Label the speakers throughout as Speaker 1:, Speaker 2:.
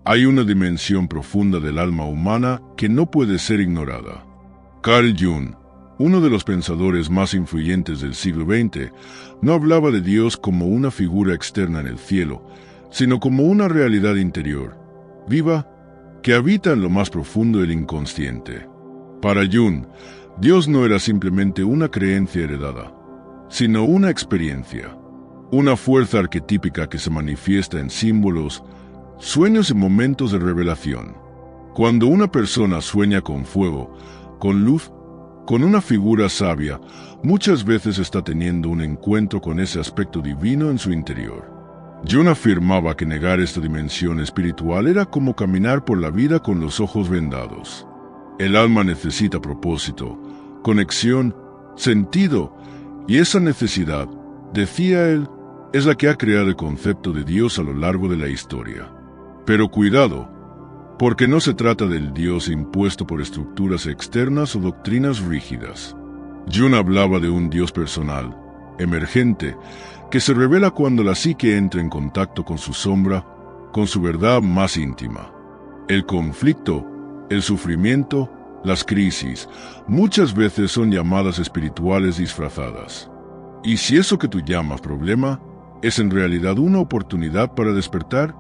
Speaker 1: Hay una dimensión profunda del alma humana que no puede ser ignorada. Carl Jung, uno de los pensadores más influyentes del siglo XX, no hablaba de Dios como una figura externa en el cielo, sino como una realidad interior, viva, que habita en lo más profundo del inconsciente. Para Jung, Dios no era simplemente una creencia heredada, sino una experiencia, una fuerza arquetípica que se manifiesta en símbolos, sueños y momentos de revelación. Cuando una persona sueña con fuego, con luz, con una figura sabia, muchas veces está teniendo un encuentro con ese aspecto divino en su interior. Jung afirmaba que negar esta dimensión espiritual era como caminar por la vida con los ojos vendados. El alma necesita propósito, conexión, sentido, y esa necesidad, decía él, es la que ha creado el concepto de Dios a lo largo de la historia. Pero cuidado, porque no se trata del Dios impuesto por estructuras externas o doctrinas rígidas. Jung hablaba de un Dios personal, emergente, que se revela cuando la psique entra en contacto con su sombra, con su verdad más íntima. El conflicto, el sufrimiento, las crisis, muchas veces son llamadas espirituales disfrazadas. ¿Y si eso que tú llamas problema es en realidad una oportunidad para despertar?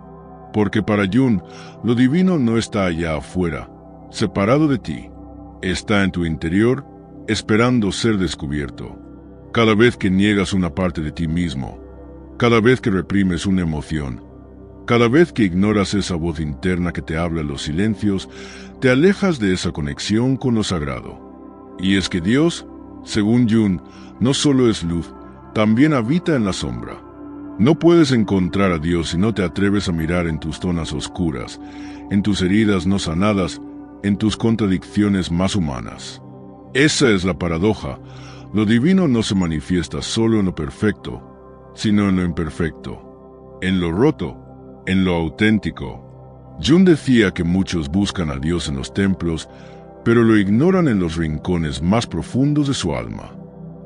Speaker 1: Porque para Jung, lo divino no está allá afuera, separado de ti. Está en tu interior, esperando ser descubierto. Cada vez que niegas una parte de ti mismo, cada vez que reprimes una emoción, cada vez que ignoras esa voz interna que te habla en los silencios, te alejas de esa conexión con lo sagrado. Y es que Dios, según Jung, no solo es luz, también habita en la sombra. No puedes encontrar a Dios si no te atreves a mirar en tus zonas oscuras, en tus heridas no sanadas, en tus contradicciones más humanas. Esa es la paradoja. Lo divino no se manifiesta solo en lo perfecto, sino en lo imperfecto, en lo roto, en lo auténtico. Jung decía que muchos buscan a Dios en los templos, pero lo ignoran en los rincones más profundos de su alma.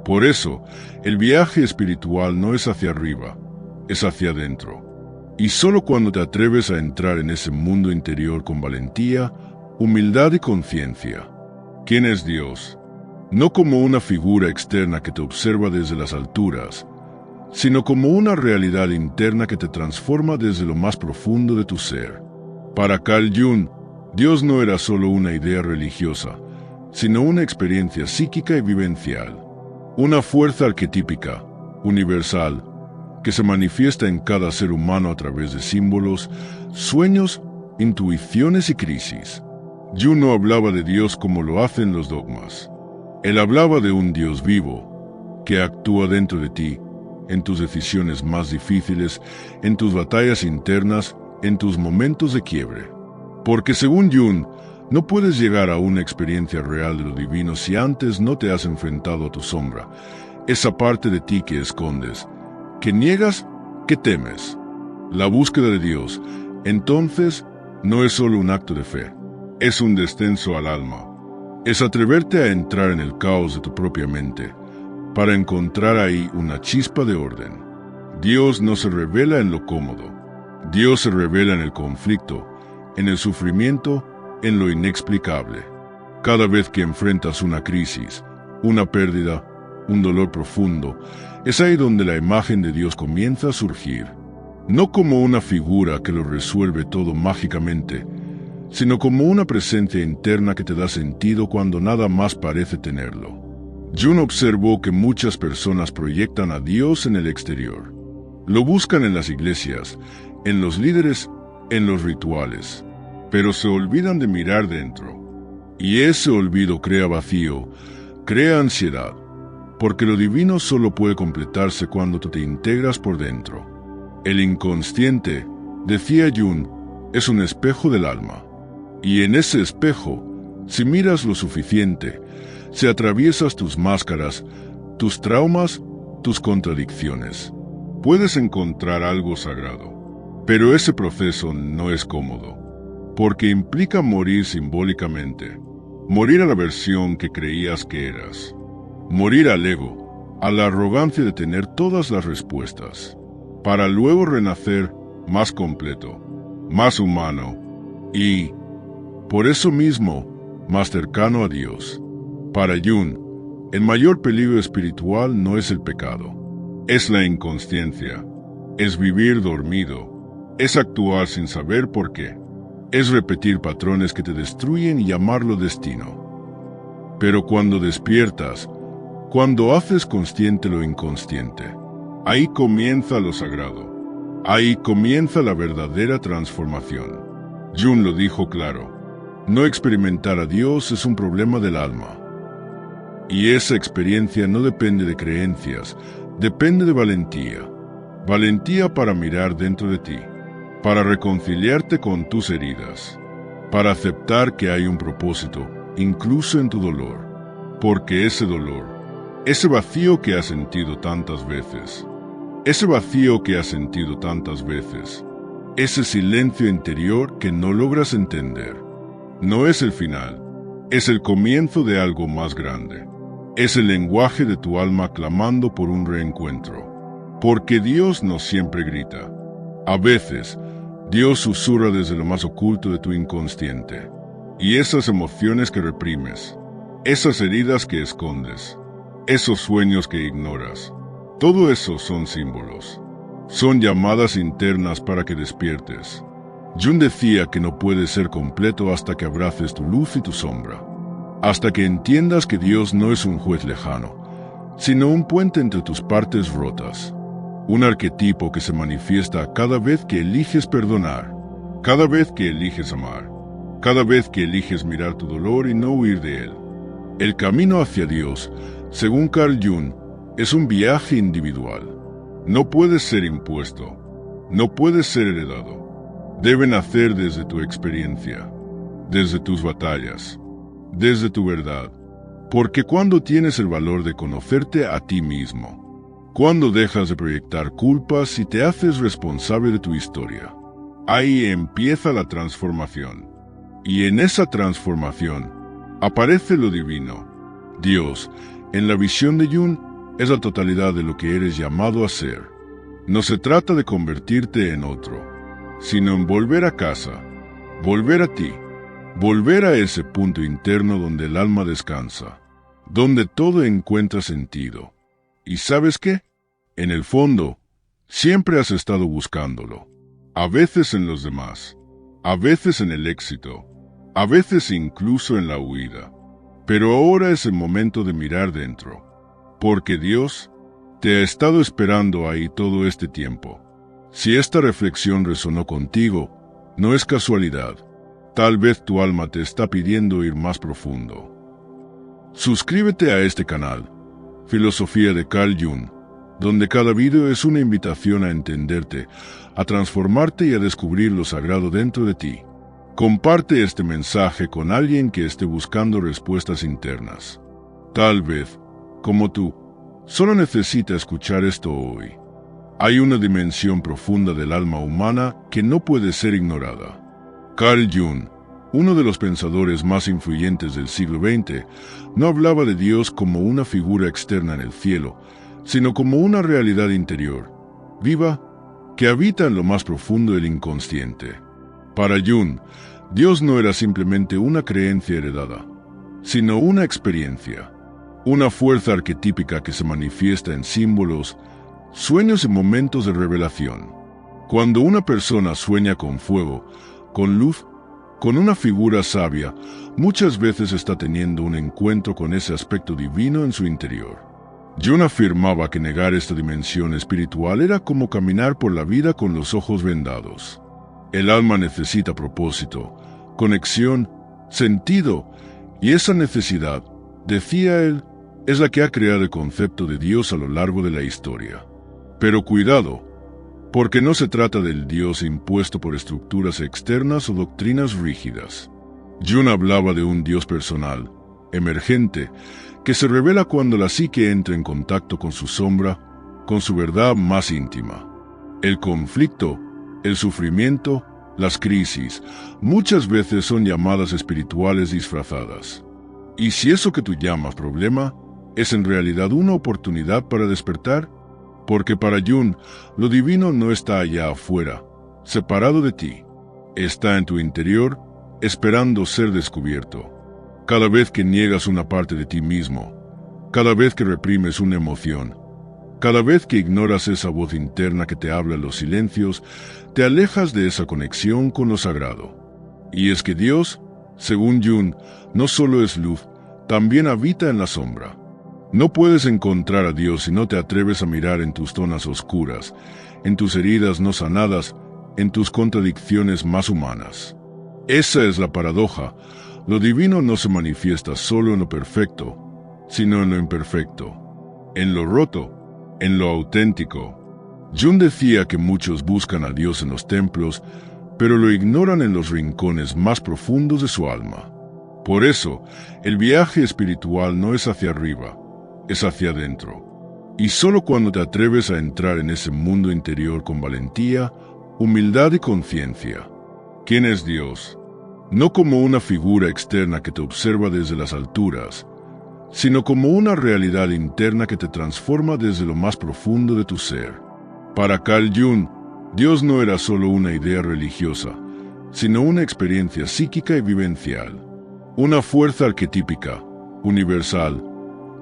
Speaker 1: Por eso, el viaje espiritual no es hacia arriba, es hacia adentro. Y solo cuando te atreves a entrar en ese mundo interior con valentía, humildad y conciencia. ¿Quién es Dios? No como una figura externa que te observa desde las alturas, sino como una realidad interna que te transforma desde lo más profundo de tu ser. Para Carl Jung, Dios no era solo una idea religiosa, sino una experiencia psíquica y vivencial. Una fuerza arquetípica, universal, que se manifiesta en cada ser humano a través de símbolos, sueños, intuiciones y crisis. Jung no hablaba de Dios como lo hacen los dogmas. Él hablaba de un Dios vivo, que actúa dentro de ti, en tus decisiones más difíciles, en tus batallas internas, en tus momentos de quiebre. Porque según Jung, no puedes llegar a una experiencia real de lo divino si antes no te has enfrentado a tu sombra, esa parte de ti que escondes, que niegas, que temes. La búsqueda de Dios, entonces, no es solo un acto de fe, es un descenso al alma. Es atreverte a entrar en el caos de tu propia mente, para encontrar ahí una chispa de orden. Dios no se revela en lo cómodo. Dios se revela en el conflicto, en el sufrimiento, en lo inexplicable. Cada vez que enfrentas una crisis, una pérdida, un dolor profundo, es ahí donde la imagen de Dios comienza a surgir. No como una figura que lo resuelve todo mágicamente, sino como una presencia interna que te da sentido cuando nada más parece tenerlo. Jung observó que muchas personas proyectan a Dios en el exterior. Lo buscan en las iglesias, en los líderes, en los rituales, pero se olvidan de mirar dentro. Y ese olvido crea vacío, crea ansiedad, porque lo divino solo puede completarse cuando tú te integras por dentro. El inconsciente, decía Jung, es un espejo del alma. Y en ese espejo, si miras lo suficiente, si atraviesas tus máscaras, tus traumas, tus contradicciones, puedes encontrar algo sagrado. Pero ese proceso no es cómodo, porque implica morir simbólicamente, morir a la versión que creías que eras, morir al ego, a la arrogancia de tener todas las respuestas, para luego renacer más completo, más humano, y, por eso mismo, más cercano a Dios. Para Jung, el mayor peligro espiritual no es el pecado, es la inconsciencia, es vivir dormido, es actuar sin saber por qué, es repetir patrones que te destruyen y llamarlo destino. Pero cuando despiertas, cuando haces consciente lo inconsciente, ahí comienza lo sagrado, ahí comienza la verdadera transformación. Jung lo dijo claro, no experimentar a Dios es un problema del alma. Y esa experiencia no depende de creencias, depende de valentía. Valentía para mirar dentro de ti, para reconciliarte con tus heridas, para aceptar que hay un propósito, incluso en tu dolor. Porque ese dolor, ese vacío que has sentido tantas veces, ese silencio interior que no logras entender, no es el final, es el comienzo de algo más grande. Es el lenguaje de tu alma clamando por un reencuentro. Porque Dios no siempre grita. A veces, Dios susurra desde lo más oculto de tu inconsciente. Y esas emociones que reprimes, esas heridas que escondes, esos sueños que ignoras, todo eso son símbolos. Son llamadas internas para que despiertes. Jung decía que no puedes ser completo hasta que abraces tu luz y tu sombra. Hasta que entiendas que Dios no es un juez lejano, sino un puente entre tus partes rotas. Un arquetipo que se manifiesta cada vez que eliges perdonar, cada vez que eliges amar, cada vez que eliges mirar tu dolor y no huir de él. El camino hacia Dios, según Carl Jung, es un viaje individual. No puede ser impuesto, no puede ser heredado. Debe nacer desde tu experiencia, desde tus batallas, desde tu verdad, porque cuando tienes el valor de conocerte a ti mismo, cuando dejas de proyectar culpas y te haces responsable de tu historia, ahí empieza la transformación. Y en esa transformación aparece lo divino. Dios, en la visión de Jung, es la totalidad de lo que eres llamado a ser. No se trata de convertirte en otro, sino en volver a casa, volver a ti. Volver a ese punto interno donde el alma descansa, donde todo encuentra sentido. ¿Y sabes qué? En el fondo, siempre has estado buscándolo. A veces en los demás, a veces en el éxito, a veces incluso en la huida. Pero ahora es el momento de mirar dentro, porque Dios te ha estado esperando ahí todo este tiempo. Si esta reflexión resonó contigo, no es casualidad. Tal vez tu alma te está pidiendo ir más profundo. Suscríbete a este canal, Filosofía de Carl Jung, donde cada video es una invitación a entenderte, a transformarte y a descubrir lo sagrado dentro de ti. Comparte este mensaje con alguien que esté buscando respuestas internas. Tal vez, como tú, solo necesita escuchar esto hoy. Hay una dimensión profunda del alma humana que no puede ser ignorada. Carl Jung, uno de los pensadores más influyentes del siglo XX, no hablaba de Dios como una figura externa en el cielo, sino como una realidad interior, viva, que habita en lo más profundo del inconsciente. Para Jung, Dios no era simplemente una creencia heredada, sino una experiencia, una fuerza arquetípica que se manifiesta en símbolos, sueños y momentos de revelación. Cuando una persona sueña con fuego, con luz, con una figura sabia, muchas veces está teniendo un encuentro con ese aspecto divino en su interior. Jung afirmaba que negar esta dimensión espiritual era como caminar por la vida con los ojos vendados. El alma necesita propósito, conexión, sentido, y esa necesidad, decía él, es la que ha creado el concepto de Dios a lo largo de la historia. Pero cuidado, porque no se trata del Dios impuesto por estructuras externas o doctrinas rígidas. Jung hablaba de un Dios personal, emergente, que se revela cuando la psique entra en contacto con su sombra, con su verdad más íntima. El conflicto, el sufrimiento, las crisis, muchas veces son llamadas espirituales disfrazadas. Y si eso que tú llamas problema es en realidad una oportunidad para despertar, porque para Jung lo divino no está allá afuera, separado de ti. Está en tu interior, esperando ser descubierto. Cada vez que niegas una parte de ti mismo, cada vez que reprimes una emoción, cada vez que ignoras esa voz interna que te habla en los silencios, te alejas de esa conexión con lo sagrado. Y es que Dios, según Jung, no solo es luz, también habita en la sombra. No puedes encontrar a Dios si no te atreves a mirar en tus zonas oscuras, en tus heridas no sanadas, en tus contradicciones más humanas. Esa es la paradoja. Lo divino no se manifiesta solo en lo perfecto, sino en lo imperfecto, en lo roto, en lo auténtico. Jung decía que muchos buscan a Dios en los templos, pero lo ignoran en los rincones más profundos de su alma. Por eso, el viaje espiritual no es hacia arriba, es hacia adentro. Y solo cuando te atreves a entrar en ese mundo interior con valentía, humildad y conciencia. ¿Quién es Dios? No como una figura externa que te observa desde las alturas, sino como una realidad interna que te transforma desde lo más profundo de tu ser. Para Carl Jung, Dios no era solo una idea religiosa, sino una experiencia psíquica y vivencial. Una fuerza arquetípica, universal,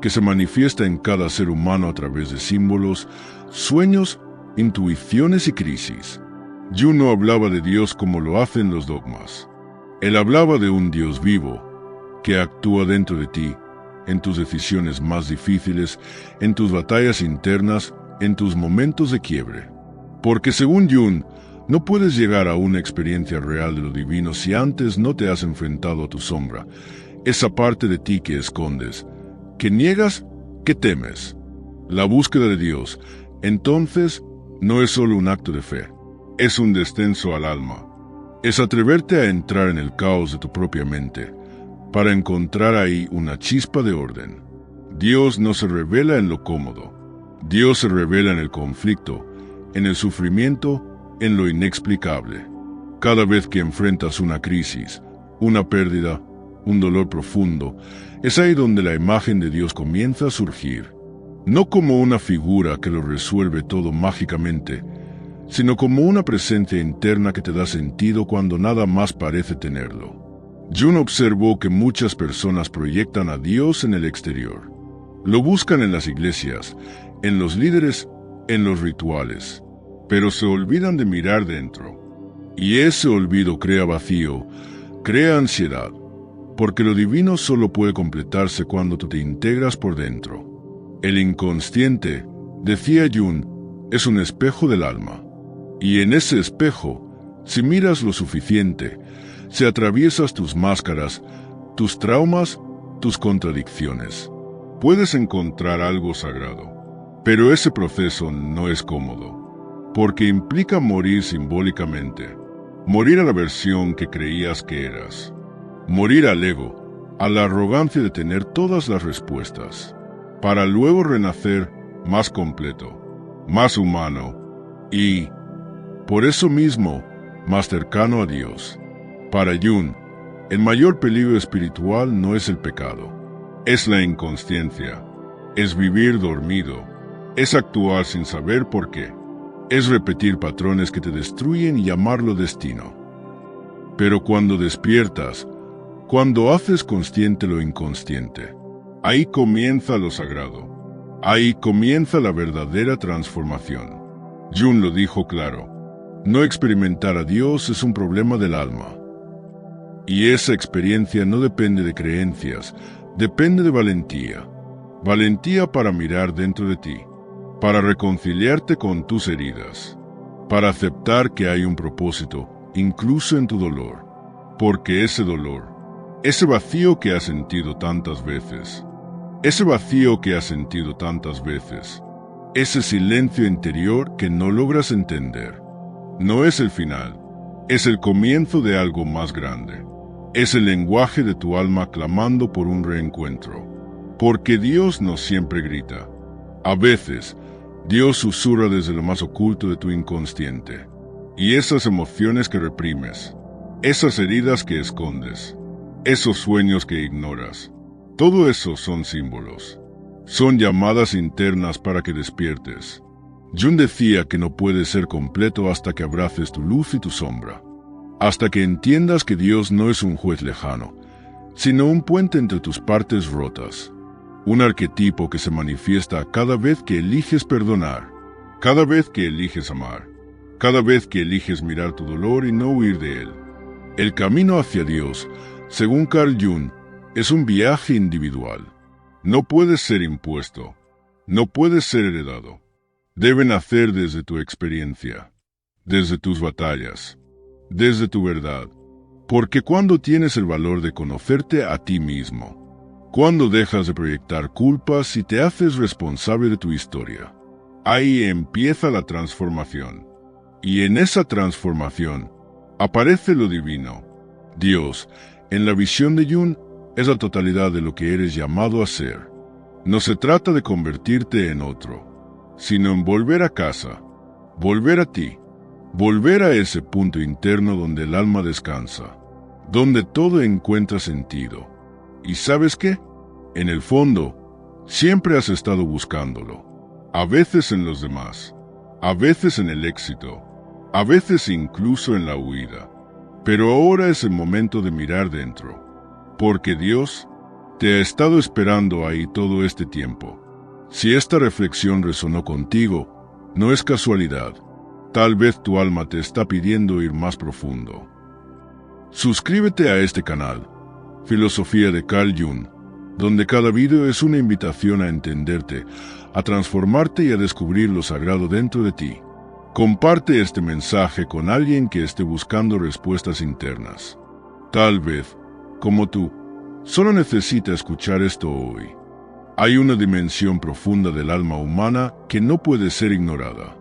Speaker 1: que se manifiesta en cada ser humano a través de símbolos, sueños, intuiciones y crisis. Jung no hablaba de Dios como lo hacen los dogmas. Él hablaba de un Dios vivo, que actúa dentro de ti, en tus decisiones más difíciles, en tus batallas internas, en tus momentos de quiebre. Porque según Jung, no puedes llegar a una experiencia real de lo divino si antes no te has enfrentado a tu sombra, esa parte de ti que escondes, que niegas, que temes. La búsqueda de Dios, entonces, no es solo un acto de fe, es un descenso al alma. Es atreverte a entrar en el caos de tu propia mente, para encontrar ahí una chispa de orden. Dios no se revela en lo cómodo. Dios se revela en el conflicto, en el sufrimiento, en lo inexplicable. Cada vez que enfrentas una crisis, una pérdida, un dolor profundo, es ahí donde la imagen de Dios comienza a surgir. No como una figura que lo resuelve todo mágicamente, sino como una presencia interna que te da sentido cuando nada más parece tenerlo. Jung observó que muchas personas proyectan a Dios en el exterior. Lo buscan en las iglesias, en los líderes, en los rituales, pero se olvidan de mirar dentro. Y ese olvido crea vacío, crea ansiedad, porque lo divino solo puede completarse cuando tú te integras por dentro. El inconsciente, decía Jung, es un espejo del alma. Y en ese espejo, si miras lo suficiente, si atraviesas tus máscaras, tus traumas, tus contradicciones, puedes encontrar algo sagrado. Pero ese proceso no es cómodo, porque implica morir simbólicamente, morir a la versión que creías que eras, morir al ego, a la arrogancia de tener todas las respuestas, para luego renacer más completo, más humano y, por eso mismo, más cercano a Dios. Para Jung, el mayor peligro espiritual no es el pecado, es la inconsciencia, es vivir dormido, es actuar sin saber por qué, es repetir patrones que te destruyen y llamarlo destino. Pero cuando despiertas, cuando haces consciente lo inconsciente, ahí comienza lo sagrado, ahí comienza la verdadera transformación. Jung lo dijo claro. No experimentar a Dios es un problema del alma. Y esa experiencia no depende de creencias, depende de valentía. Valentía para mirar dentro de ti, para reconciliarte con tus heridas, para aceptar que hay un propósito, incluso en tu dolor. Porque ese dolor, ese vacío que has sentido tantas veces, ese silencio interior que no logras entender, no es el final, es el comienzo de algo más grande. Es el lenguaje de tu alma clamando por un reencuentro. Porque Dios no siempre grita. A veces, Dios susurra desde lo más oculto de tu inconsciente. Y esas emociones que reprimes, esas heridas que escondes, esos sueños que ignoras, todo eso son símbolos. Son llamadas internas para que despiertes. Jung decía que no puedes ser completo hasta que abraces tu luz y tu sombra. hasta que entiendas que Dios no es un juez lejano, sino un puente entre tus partes rotas. Un arquetipo que se manifiesta cada vez que eliges perdonar, cada vez que eliges amar, cada vez que eliges mirar tu dolor y no huir de él. El camino hacia Dios, según Carl Jung, es un viaje individual. No puede ser impuesto, no puede ser heredado. Debe nacer desde tu experiencia, desde tus batallas, desde tu verdad. Porque cuando tienes el valor de conocerte a ti mismo, cuando dejas de proyectar culpas y te haces responsable de tu historia, ahí empieza la transformación. Y en esa transformación aparece lo divino. Dios, en la visión de Jung, es la totalidad de lo que eres llamado a ser. No se trata de convertirte en otro, sino en volver a casa, volver a ti, volver a ese punto interno donde el alma descansa, donde todo encuentra sentido. ¿Y sabes qué? En el fondo, siempre has estado buscándolo, a veces en los demás, a veces en el éxito, a veces incluso en la huida. Pero ahora es el momento de mirar dentro, porque Dios te ha estado esperando ahí todo este tiempo. Si esta reflexión resonó contigo, no es casualidad. Tal vez tu alma te está pidiendo ir más profundo. Suscríbete a este canal, Filosofía de Carl Jung, donde cada video es una invitación a entenderte, a transformarte y a descubrir lo sagrado dentro de ti. Comparte este mensaje con alguien que esté buscando respuestas internas. Tal vez, como tú, solo necesita escuchar esto hoy. Hay una dimensión profunda del alma humana que no puede ser ignorada.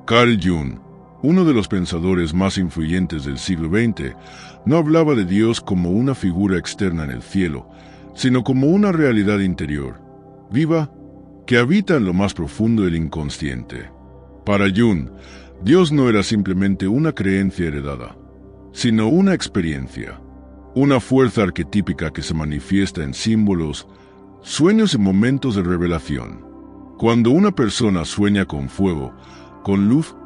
Speaker 1: Carl Jung, uno de los pensadores más influyentes del siglo XX, no hablaba de Dios como una figura externa en el cielo, sino como una realidad interior, viva, que habita en lo más profundo del inconsciente. Para Jung, Dios no era simplemente una creencia heredada, sino una experiencia, una fuerza arquetípica que se manifiesta en símbolos, sueños y momentos de revelación. Cuando una persona sueña con fuego, con luz,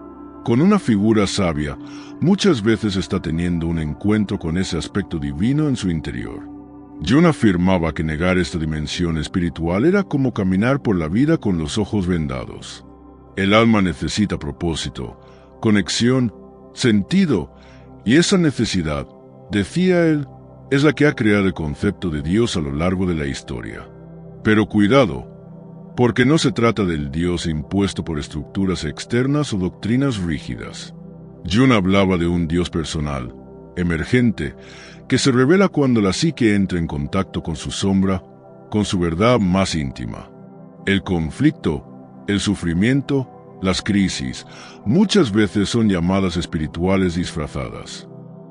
Speaker 1: con una figura sabia, muchas veces está teniendo un encuentro con ese aspecto divino en su interior. Jung afirmaba que negar esta dimensión espiritual era como caminar por la vida con los ojos vendados. El alma necesita propósito, conexión, sentido, y esa necesidad, decía él, es la que ha creado el concepto de Dios a lo largo de la historia. Pero cuidado, porque no se trata del Dios impuesto por estructuras externas o doctrinas rígidas. Jung hablaba de un Dios personal, emergente, que se revela cuando la psique entra en contacto con su sombra, con su verdad más íntima. El conflicto, el sufrimiento, las crisis, muchas veces son llamadas espirituales disfrazadas.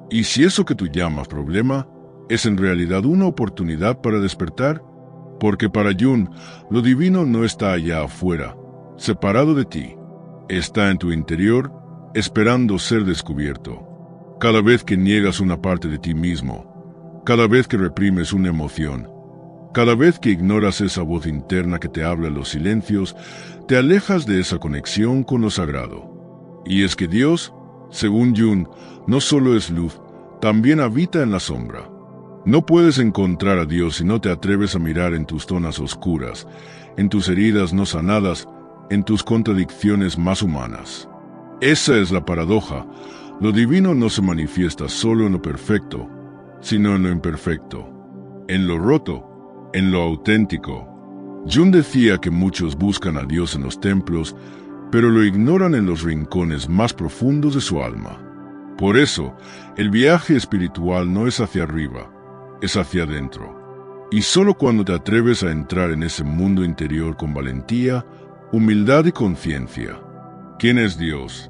Speaker 1: Y si eso que tú llamas problema es en realidad una oportunidad para despertar, porque para Jung lo divino no está allá afuera, separado de ti, está en tu interior, esperando ser descubierto. Cada vez que niegas una parte de ti mismo, cada vez que reprimes una emoción, cada vez que ignoras esa voz interna que te habla en los silencios, te alejas de esa conexión con lo sagrado. Y es que Dios, según Jung, no solo es luz, también habita en la sombra. No puedes encontrar a Dios si no te atreves a mirar en tus zonas oscuras, en tus heridas no sanadas, en tus contradicciones más humanas. Esa es la paradoja. Lo divino no se manifiesta solo en lo perfecto, sino en lo imperfecto, en lo roto, en lo auténtico. Jung decía que muchos buscan a Dios en los templos, pero lo ignoran en los rincones más profundos de su alma. Por eso, el viaje espiritual no es hacia arriba, es hacia adentro. Y solo cuando te atreves a entrar en ese mundo interior con valentía, humildad y conciencia. ¿Quién es Dios?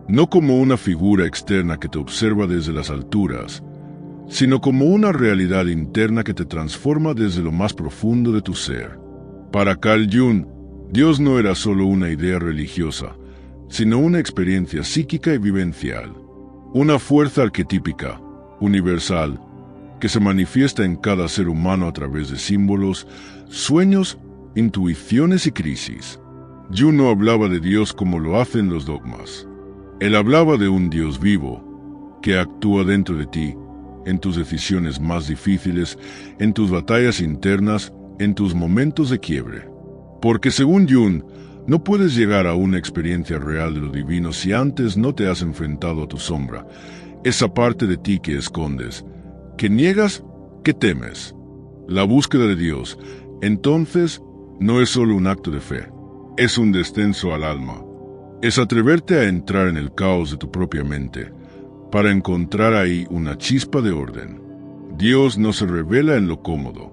Speaker 1: No como una figura externa que te observa desde las alturas, sino como una realidad interna que te transforma desde lo más profundo de tu ser. Para Carl Jung, Dios no era solo una idea religiosa, sino una experiencia psíquica y vivencial. Una fuerza arquetípica, universal, que se manifiesta en cada ser humano a través de símbolos, sueños, intuiciones y crisis. Jung no hablaba de Dios como lo hacen los dogmas. Él hablaba de un Dios vivo, que actúa dentro de ti, en tus decisiones más difíciles, en tus batallas internas, en tus momentos de quiebre. Porque según Jung, no puedes llegar a una experiencia real de lo divino si antes no te has enfrentado a tu sombra, esa parte de ti que escondes, que niegas, que temes. La búsqueda de Dios, entonces, no es solo un acto de fe, es un descenso al alma. Es atreverte a entrar en el caos de tu propia mente, para encontrar ahí una chispa de orden. Dios no se revela en lo cómodo.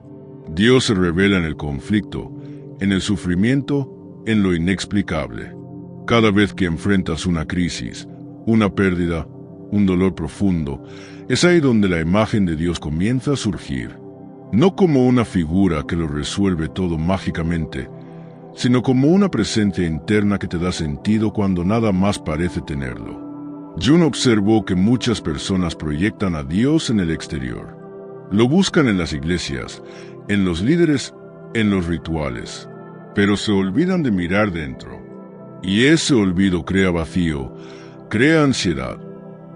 Speaker 1: Dios se revela en el conflicto, en el sufrimiento, en lo inexplicable. Cada vez que enfrentas una crisis, una pérdida, un dolor profundo, es ahí donde la imagen de Dios comienza a surgir. No como una figura que lo resuelve todo mágicamente, sino como una presencia interna que te da sentido cuando nada más parece tenerlo. Jung observó que muchas personas proyectan a Dios en el exterior. Lo buscan en las iglesias, en los líderes, en los rituales, pero se olvidan de mirar dentro. Y ese olvido crea vacío, crea ansiedad,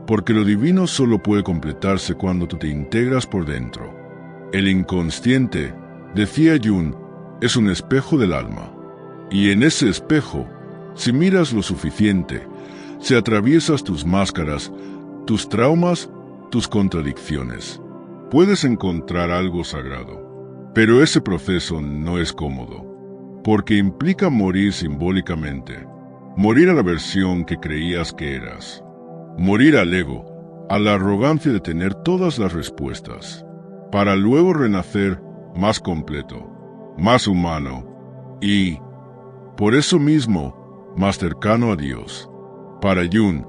Speaker 1: porque lo divino solo puede completarse cuando tú te integras por dentro. El inconsciente, decía Jung, es un espejo del alma. Y en ese espejo, si miras lo suficiente, si atraviesas tus máscaras, tus traumas, tus contradicciones, puedes encontrar algo sagrado. Pero ese proceso no es cómodo, porque implica morir simbólicamente, morir a la versión que creías que eras, morir al ego, a la arrogancia de tener todas las respuestas, para luego renacer más completo, más humano y, por eso mismo, más cercano a Dios. Para Jung,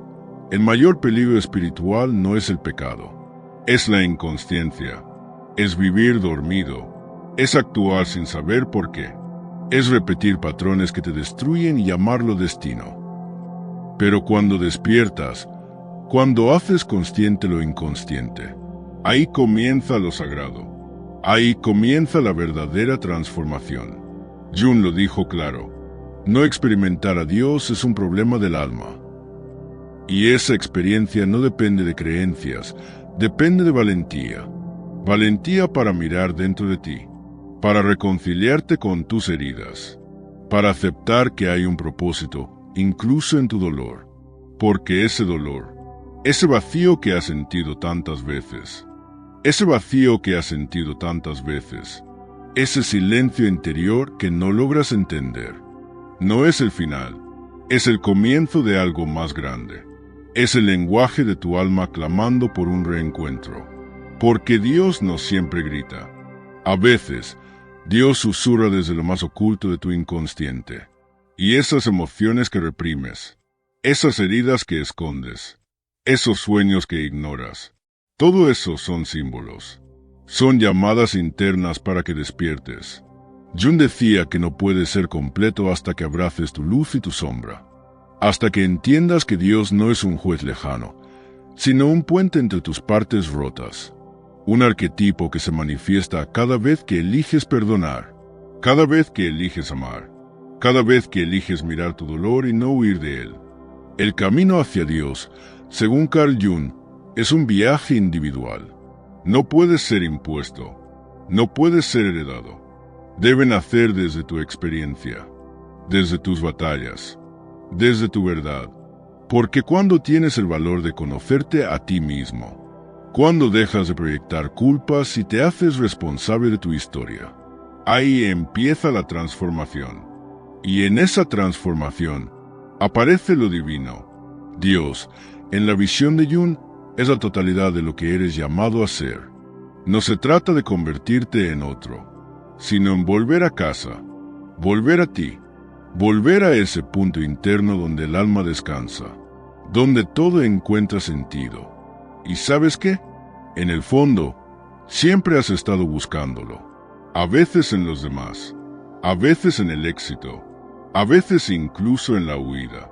Speaker 1: el mayor peligro espiritual no es el pecado, es la inconsciencia, es vivir dormido, es actuar sin saber por qué, es repetir patrones que te destruyen y llamarlo destino. Pero cuando despiertas, cuando haces consciente lo inconsciente, ahí comienza lo sagrado, ahí comienza la verdadera transformación. Jung lo dijo claro, no experimentar a Dios es un problema del alma. Y esa experiencia no depende de creencias, depende de valentía. Valentía para mirar dentro de ti, para reconciliarte con tus heridas, para aceptar que hay un propósito, incluso en tu dolor. Porque ese dolor, ese vacío que has sentido tantas veces, ese silencio interior que no logras entender, no es el final, es el comienzo de algo más grande. Es el lenguaje de tu alma clamando por un reencuentro. Porque Dios no siempre grita. A veces, Dios susurra desde lo más oculto de tu inconsciente. Y esas emociones que reprimes, esas heridas que escondes, esos sueños que ignoras, todo eso son símbolos. Son llamadas internas para que despiertes. Jung decía que no puedes ser completo hasta que abraces tu luz y tu sombra. Hasta que entiendas que Dios no es un juez lejano, sino un puente entre tus partes rotas. Un arquetipo que se manifiesta cada vez que eliges perdonar, cada vez que eliges amar, cada vez que eliges mirar tu dolor y no huir de él. El camino hacia Dios, según Carl Jung, es un viaje individual. No puede ser impuesto, no puede ser heredado. Debe nacer desde tu experiencia, desde tus batallas, desde tu verdad, porque cuando tienes el valor de conocerte a ti mismo, cuando dejas de proyectar culpas y te haces responsable de tu historia, ahí empieza la transformación. Y en esa transformación aparece lo divino. Dios, en la visión de Jung, es la totalidad de lo que eres llamado a ser. No se trata de convertirte en otro, sino en volver a casa, volver a ti, volver a ese punto interno donde el alma descansa, donde todo encuentra sentido. ¿Y sabes qué? En el fondo, siempre has estado buscándolo. A veces en los demás, a veces en el éxito, a veces incluso en la huida.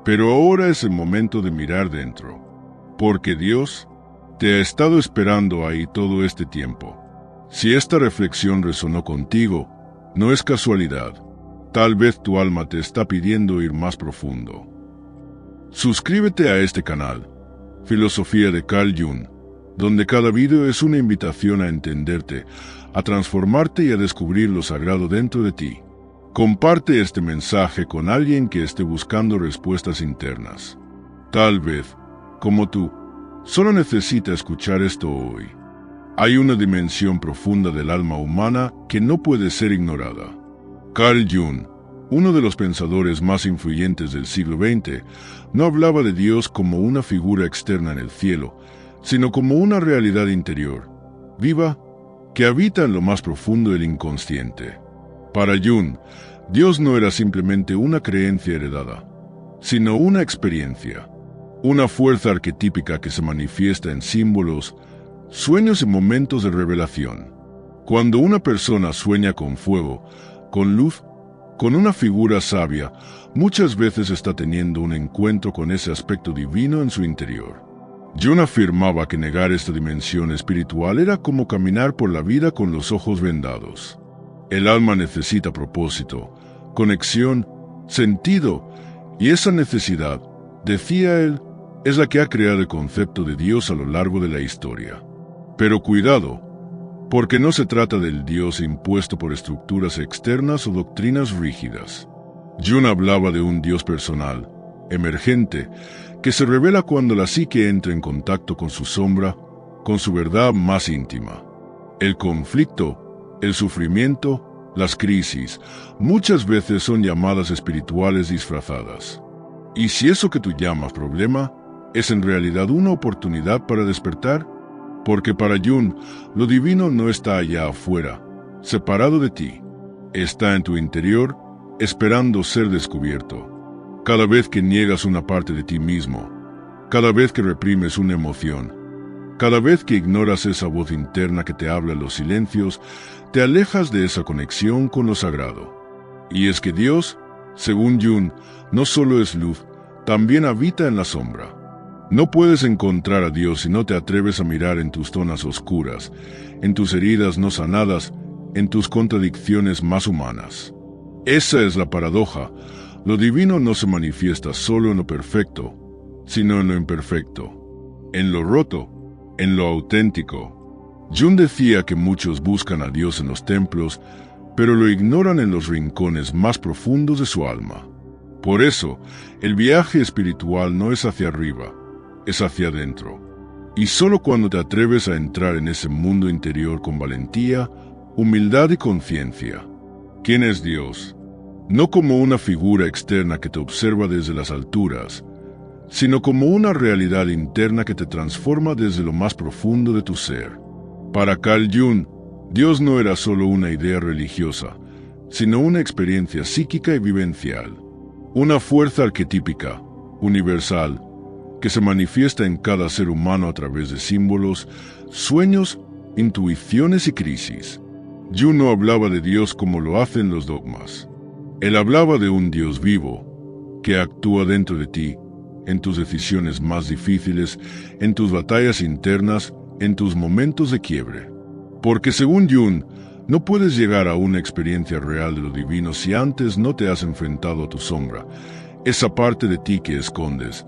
Speaker 1: Pero ahora es el momento de mirar dentro, porque Dios te ha estado esperando ahí todo este tiempo. Si esta reflexión resonó contigo, no es casualidad. Tal vez tu alma te está pidiendo ir más profundo. Suscríbete a este canal, Filosofía de Carl Jung, donde cada vídeo es una invitación a entenderte, a transformarte y a descubrir lo sagrado dentro de ti. Comparte este mensaje con alguien que esté buscando respuestas internas. Tal vez, como tú, solo necesita escuchar esto hoy. Hay una dimensión profunda del alma humana que no puede ser ignorada. Carl Jung, uno de los pensadores más influyentes del siglo XX, no hablaba de Dios como una figura externa en el cielo, sino como una realidad interior, viva, que habita en lo más profundo del inconsciente. Para Jung, Dios no era simplemente una creencia heredada, sino una experiencia, una fuerza arquetípica que se manifiesta en símbolos, sueños y momentos de revelación. Cuando una persona sueña con fuego, con luz, con una figura sabia, muchas veces está teniendo un encuentro con ese aspecto divino en su interior. Jung afirmaba que negar esta dimensión espiritual era como caminar por la vida con los ojos vendados. El alma necesita propósito, conexión, sentido, y esa necesidad, decía él, es la que ha creado el concepto de Dios a lo largo de la historia. Pero cuidado, porque no se trata del Dios impuesto por estructuras externas o doctrinas rígidas. Jung hablaba de un Dios personal, emergente, que se revela cuando la psique entra en contacto con su sombra, con su verdad más íntima. El conflicto, el sufrimiento, las crisis, muchas veces son llamadas espirituales disfrazadas. ¿Y si eso que tú llamas problema es en realidad una oportunidad para despertar? Porque para Jung, lo divino no está allá afuera, separado de ti. Está en tu interior, esperando ser descubierto. Cada vez que niegas una parte de ti mismo, cada vez que reprimes una emoción, cada vez que ignoras esa voz interna que te habla en los silencios, te alejas de esa conexión con lo sagrado. Y es que Dios, según Jung, no solo es luz, también habita en la sombra. No puedes encontrar a Dios si no te atreves a mirar en tus zonas oscuras, en tus heridas no sanadas, en tus contradicciones más humanas. Esa es la paradoja. Lo divino no se manifiesta solo en lo perfecto, sino en lo imperfecto, en lo roto, en lo auténtico. Jung decía que muchos buscan a Dios en los templos, pero lo ignoran en los rincones más profundos de su alma. Por eso, el viaje espiritual no es hacia arriba, es hacia adentro. Y solo cuando te atreves a entrar en ese mundo interior con valentía, humildad y conciencia. ¿Quién es Dios? No como una figura externa que te observa desde las alturas, sino como una realidad interna que te transforma desde lo más profundo de tu ser. Para Carl Jung, Dios no era solo una idea religiosa, sino una experiencia psíquica y vivencial. Una fuerza arquetípica, universal, que se manifiesta en cada ser humano a través de símbolos, sueños, intuiciones y crisis. Jung no hablaba de Dios como lo hacen los dogmas. Él hablaba de un Dios vivo, que actúa dentro de ti, en tus decisiones más difíciles, en tus batallas internas, en tus momentos de quiebre. Porque según Jung, no puedes llegar a una experiencia real de lo divino si antes no te has enfrentado a tu sombra, esa parte de ti que escondes,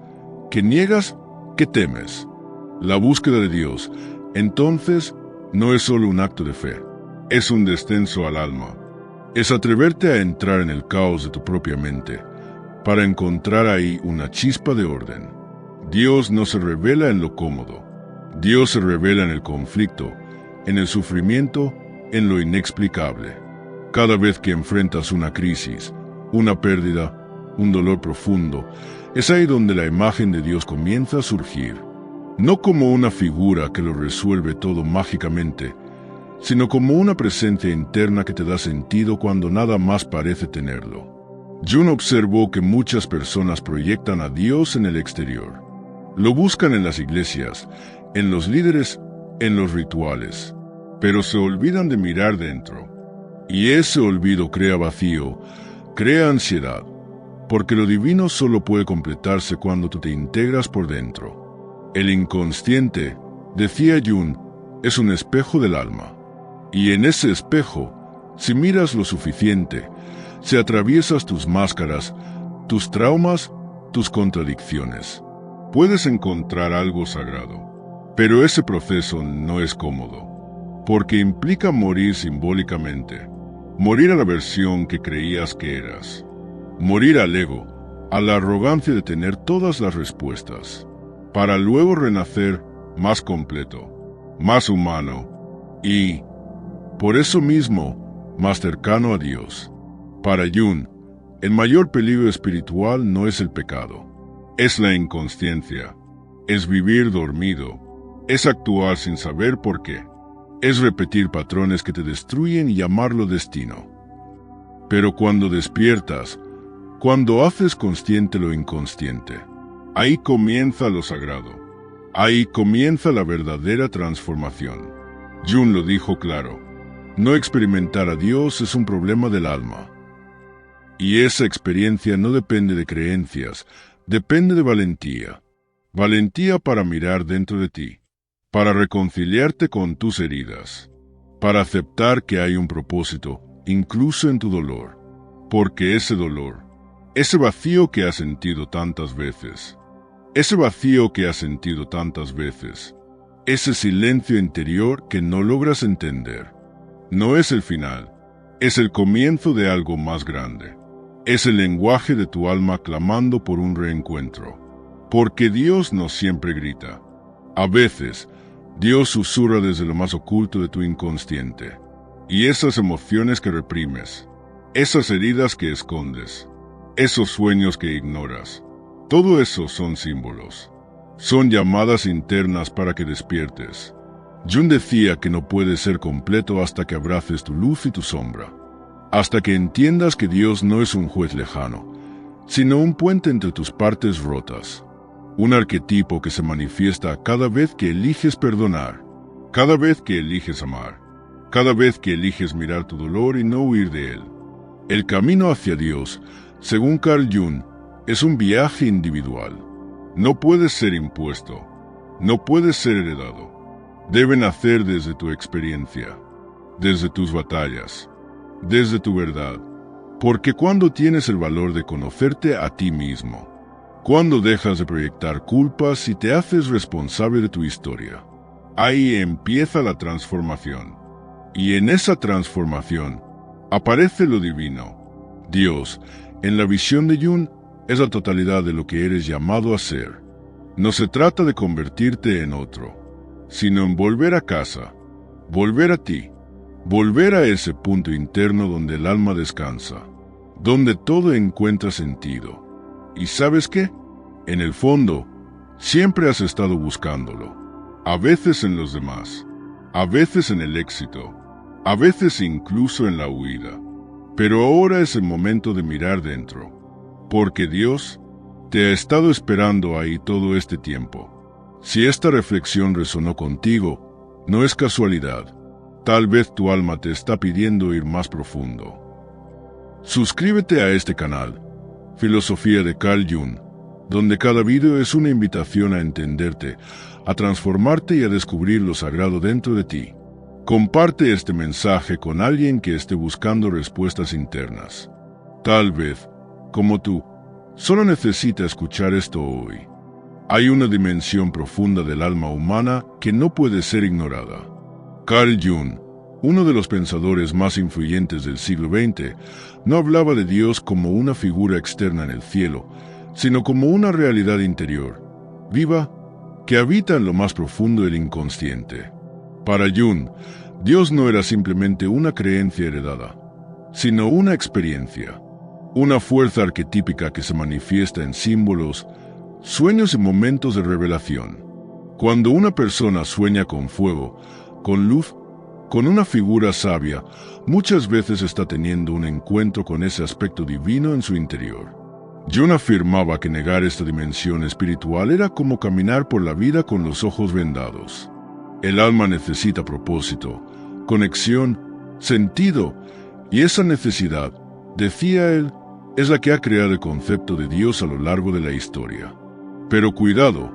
Speaker 1: que niegas, que temes. La búsqueda de Dios, entonces, no es solo un acto de fe, es un descenso al alma. Es atreverte a entrar en el caos de tu propia mente, para encontrar ahí una chispa de orden. Dios no se revela en lo cómodo. Dios se revela en el conflicto, en el sufrimiento, en lo inexplicable. Cada vez que enfrentas una crisis, una pérdida, un dolor profundo, es ahí donde la imagen de Dios comienza a surgir. No como una figura que lo resuelve todo mágicamente, sino como una presencia interna que te da sentido cuando nada más parece tenerlo. Jung observó que muchas personas proyectan a Dios en el exterior. Lo buscan en las iglesias, en los líderes, en los rituales, pero se olvidan de mirar dentro. Y ese olvido crea vacío, crea ansiedad, porque lo divino solo puede completarse cuando tú te integras por dentro. El inconsciente, decía Jung, es un espejo del alma. Y en ese espejo, si miras lo suficiente, si atraviesas tus máscaras, tus traumas, tus contradicciones, puedes encontrar algo sagrado. Pero ese proceso no es cómodo, porque implica morir simbólicamente, morir a la versión que creías que eras, morir al ego, a la arrogancia de tener todas las respuestas, para luego renacer más completo, más humano y, por eso mismo, más cercano a Dios. Para Jung, el mayor peligro espiritual no es el pecado, es la inconsciencia, es vivir dormido, es actuar sin saber por qué, es repetir patrones que te destruyen y llamarlo destino. Pero cuando despiertas, cuando haces consciente lo inconsciente, ahí comienza lo sagrado, ahí comienza la verdadera transformación. Jung lo dijo claro, no experimentar a Dios es un problema del alma. Y esa experiencia no depende de creencias, depende de valentía. Valentía para mirar dentro de ti, para reconciliarte con tus heridas, para aceptar que hay un propósito, incluso en tu dolor. Porque ese dolor, ese vacío que has sentido tantas veces, ese silencio interior que no logras entender, no es el final, es el comienzo de algo más grande. Es el lenguaje de tu alma clamando por un reencuentro. Porque Dios no siempre grita. A veces, Dios susurra desde lo más oculto de tu inconsciente. Y esas emociones que reprimes, esas heridas que escondes, esos sueños que ignoras, todo eso son símbolos. Son llamadas internas para que despiertes. Jung decía que no puedes ser completo hasta que abraces tu luz y tu sombra. Hasta que entiendas que Dios no es un juez lejano, sino un puente entre tus partes rotas. Un arquetipo que se manifiesta cada vez que eliges perdonar, cada vez que eliges amar, cada vez que eliges mirar tu dolor y no huir de él. El camino hacia Dios, según Carl Jung, es un viaje individual. No puede ser impuesto, no puede ser heredado. Debe nacer desde tu experiencia, desde tus batallas, desde tu verdad, porque cuando tienes el valor de conocerte a ti mismo, cuando dejas de proyectar culpas y te haces responsable de tu historia, ahí empieza la transformación. Y en esa transformación aparece lo divino. Dios, en la visión de Jung, es la totalidad de lo que eres llamado a ser. No se trata de convertirte en otro, sino en volver a casa, volver a ti. Volver a ese punto interno donde el alma descansa, donde todo encuentra sentido. ¿Y sabes qué? En el fondo, siempre has estado buscándolo. A veces en los demás, a veces en el éxito, a veces incluso en la huida. Pero ahora es el momento de mirar dentro, porque Dios te ha estado esperando ahí todo este tiempo. Si esta reflexión resonó contigo, no es casualidad. Tal vez tu alma te está pidiendo ir más profundo. Suscríbete a este canal, Filosofía de Carl Jung, donde cada video es una invitación a entenderte, a transformarte y a descubrir lo sagrado dentro de ti. Comparte este mensaje con alguien que esté buscando respuestas internas. Tal vez, como tú, solo necesita escuchar esto hoy. Hay una dimensión profunda del alma humana que no puede ser ignorada. Carl Jung, uno de los pensadores más influyentes del siglo XX, no hablaba de Dios como una figura externa en el cielo, sino como una realidad interior, viva, que habita en lo más profundo del inconsciente. Para Jung, Dios no era simplemente una creencia heredada, sino una experiencia, una fuerza arquetípica que se manifiesta en símbolos, sueños y momentos de revelación. Cuando una persona sueña con fuego, con luz, con una figura sabia, muchas veces está teniendo un encuentro con ese aspecto divino en su interior. Jung afirmaba que negar esta dimensión espiritual era como caminar por la vida con los ojos vendados. El alma necesita propósito, conexión, sentido, y esa necesidad, decía él, es la que ha creado el concepto de Dios a lo largo de la historia. Pero cuidado,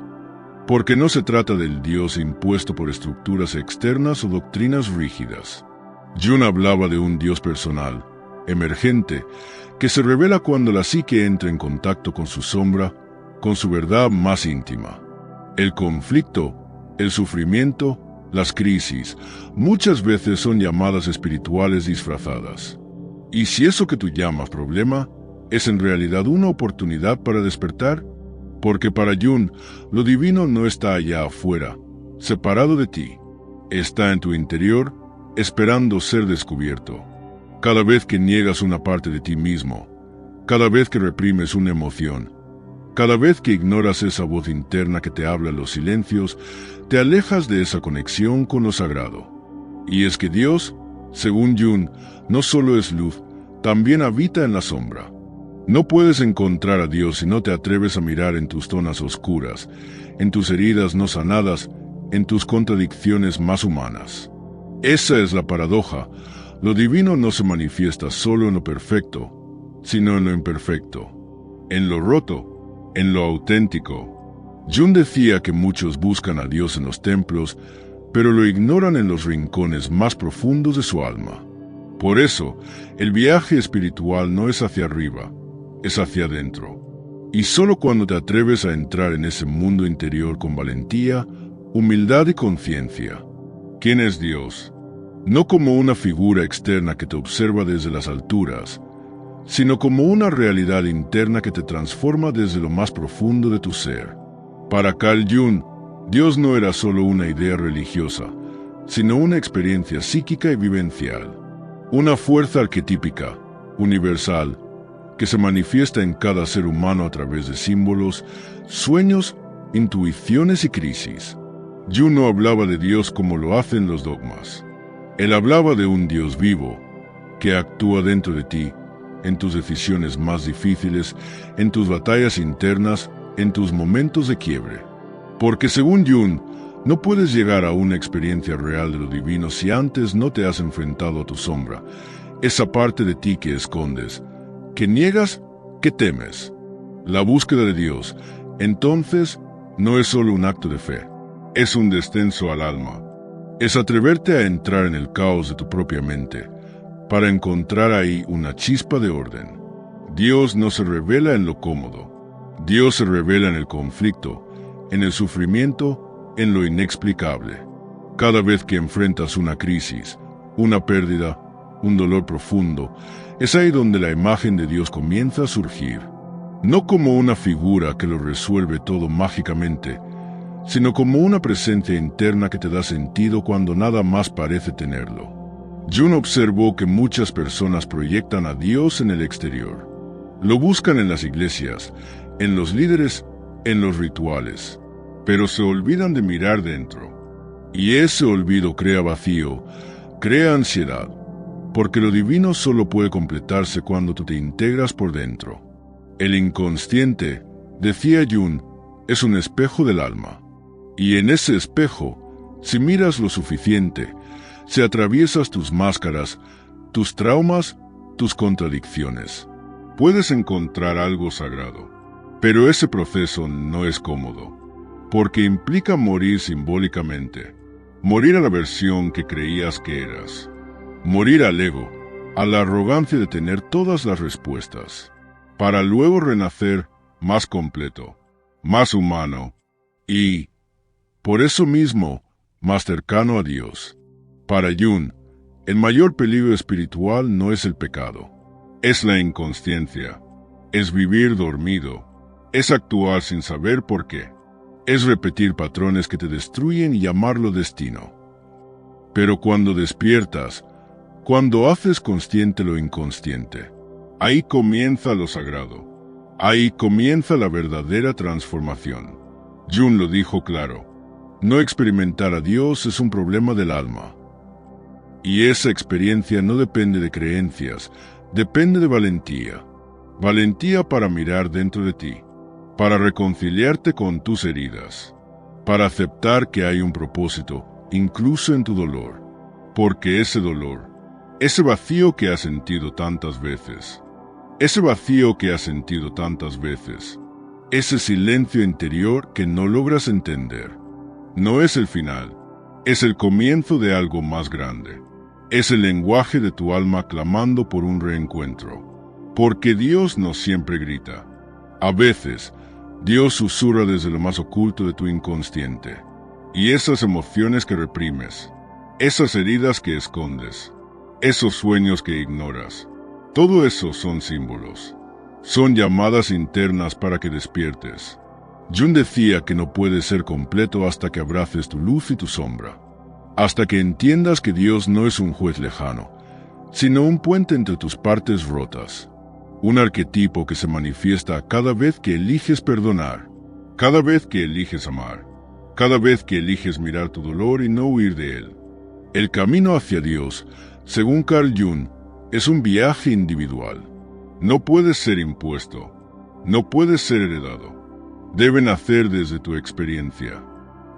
Speaker 1: porque no se trata del Dios impuesto por estructuras externas o doctrinas rígidas. Jung hablaba de un Dios personal, emergente, que se revela cuando la psique entra en contacto con su sombra, con su verdad más íntima. El conflicto, el sufrimiento, las crisis, muchas veces son llamadas espirituales disfrazadas. ¿Y si eso que tú llamas problema es en realidad una oportunidad para despertar? Porque para Jung, lo divino no está allá afuera, separado de ti. Está en tu interior, esperando ser descubierto. Cada vez que niegas una parte de ti mismo, cada vez que reprimes una emoción, cada vez que ignoras esa voz interna que te habla en los silencios, te alejas de esa conexión con lo sagrado. Y es que Dios, según Jung, no solo es luz, también habita en la sombra. No puedes encontrar a Dios si no te atreves a mirar en tus zonas oscuras, en tus heridas no sanadas, en tus contradicciones más humanas. Esa es la paradoja. Lo divino no se manifiesta solo en lo perfecto, sino en lo imperfecto, en lo roto, en lo auténtico. Jung decía que muchos buscan a Dios en los templos, pero lo ignoran en los rincones más profundos de su alma. Por eso, el viaje espiritual no es hacia arriba, es hacia adentro. Y solo cuando te atreves a entrar en ese mundo interior con valentía, humildad y conciencia. ¿Quién es Dios? No como una figura externa que te observa desde las alturas, sino como una realidad interna que te transforma desde lo más profundo de tu ser. Para Carl Jung, Dios no era solo una idea religiosa, sino una experiencia psíquica y vivencial. Una fuerza arquetípica, universal, que se manifiesta en cada ser humano a través de símbolos, sueños, intuiciones y crisis. Jung no hablaba de Dios como lo hacen los dogmas. Él hablaba de un Dios vivo, que actúa dentro de ti, en tus decisiones más difíciles, en tus batallas internas, en tus momentos de quiebre. Porque según Jung, no puedes llegar a una experiencia real de lo divino si antes no te has enfrentado a tu sombra, esa parte de ti que escondes, que niegas, que temes. La búsqueda de Dios, entonces, no es solo un acto de fe, es un descenso al alma. Es atreverte a entrar en el caos de tu propia mente, para encontrar ahí una chispa de orden. Dios no se revela en lo cómodo. Dios se revela en el conflicto, en el sufrimiento, en lo inexplicable. Cada vez que enfrentas una crisis, una pérdida, un dolor profundo, es ahí donde la imagen de Dios comienza a surgir. No como una figura que lo resuelve todo mágicamente, sino como una presencia interna que te da sentido cuando nada más parece tenerlo. Jung observó que muchas personas proyectan a Dios en el exterior. Lo buscan en las iglesias, en los líderes, en los rituales, pero se olvidan de mirar dentro. Y ese olvido crea vacío, crea ansiedad, porque lo divino solo puede completarse cuando tú te integras por dentro. El inconsciente, decía Jung, es un espejo del alma. Y en ese espejo, si miras lo suficiente, si atraviesas tus máscaras, tus traumas, tus contradicciones, puedes encontrar algo sagrado. Pero ese proceso no es cómodo, porque implica morir simbólicamente, morir a la versión que creías que eras, morir al ego, a la arrogancia de tener todas las respuestas, para luego renacer más completo, más humano y, por eso mismo, más cercano a Dios. Para Jung, el mayor peligro espiritual no es el pecado, es la inconsciencia, es vivir dormido, es actuar sin saber por qué, es repetir patrones que te destruyen y llamarlo destino. Pero cuando despiertas, cuando haces consciente lo inconsciente, ahí comienza lo sagrado, ahí comienza la verdadera transformación. Jung lo dijo claro. No experimentar a Dios es un problema del alma. Y esa experiencia no depende de creencias, depende de valentía. Valentía para mirar dentro de ti, para reconciliarte con tus heridas, para aceptar que hay un propósito, incluso en tu dolor. Porque ese dolor, ese vacío que has sentido tantas veces, ese silencio interior que no logras entender, no es el final, es el comienzo de algo más grande. Es el lenguaje de tu alma clamando por un reencuentro. Porque Dios no siempre grita. A veces, Dios susurra desde lo más oculto de tu inconsciente. Y esas emociones que reprimes, esas heridas que escondes, esos sueños que ignoras, todo eso son símbolos. Son llamadas internas para que despiertes. Jung decía que no puedes ser completo hasta que abraces tu luz y tu sombra. Hasta que entiendas que Dios no es un juez lejano, sino un puente entre tus partes rotas. Un arquetipo que se manifiesta cada vez que eliges perdonar, cada vez que eliges amar, cada vez que eliges mirar tu dolor y no huir de él. El camino hacia Dios, según Carl Jung, es un viaje individual. No puede ser impuesto, no puede ser heredado. Debe nacer desde tu experiencia,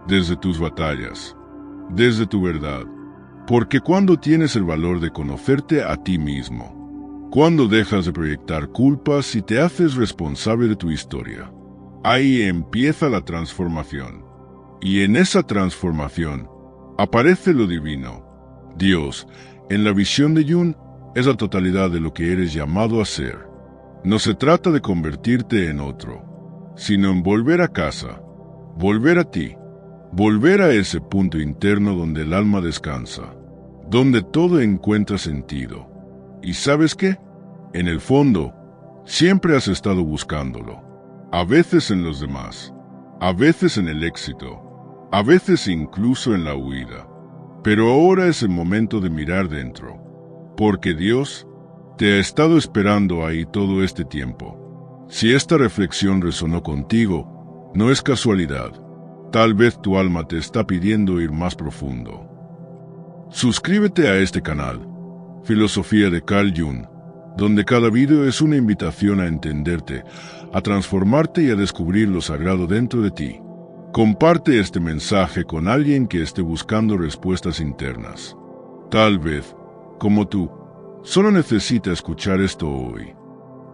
Speaker 1: desde tus batallas, desde tu verdad. Porque cuando tienes el valor de conocerte a ti mismo, cuando dejas de proyectar culpas y te haces responsable de tu historia, ahí empieza la transformación. Y en esa transformación aparece lo divino. Dios, en la visión de Jung, es la totalidad de lo que eres llamado a ser. No se trata de convertirte en otro, sino en volver a casa, volver a ti, volver a ese punto interno donde el alma descansa, donde todo encuentra sentido. ¿Y sabes qué? En el fondo, siempre has estado buscándolo, a veces en los demás, a veces en el éxito, a veces incluso en la huida. Pero ahora es el momento de mirar dentro, porque Dios te ha estado esperando ahí todo este tiempo. Si esta reflexión resonó contigo, no es casualidad. Tal vez tu alma te está pidiendo ir más profundo. Suscríbete a este canal, Filosofía de Carl Jung, donde cada video es una invitación a entenderte, a transformarte y a descubrir lo sagrado dentro de ti. Comparte este mensaje con alguien que esté buscando respuestas internas. Tal vez, como tú, solo necesita escuchar esto hoy.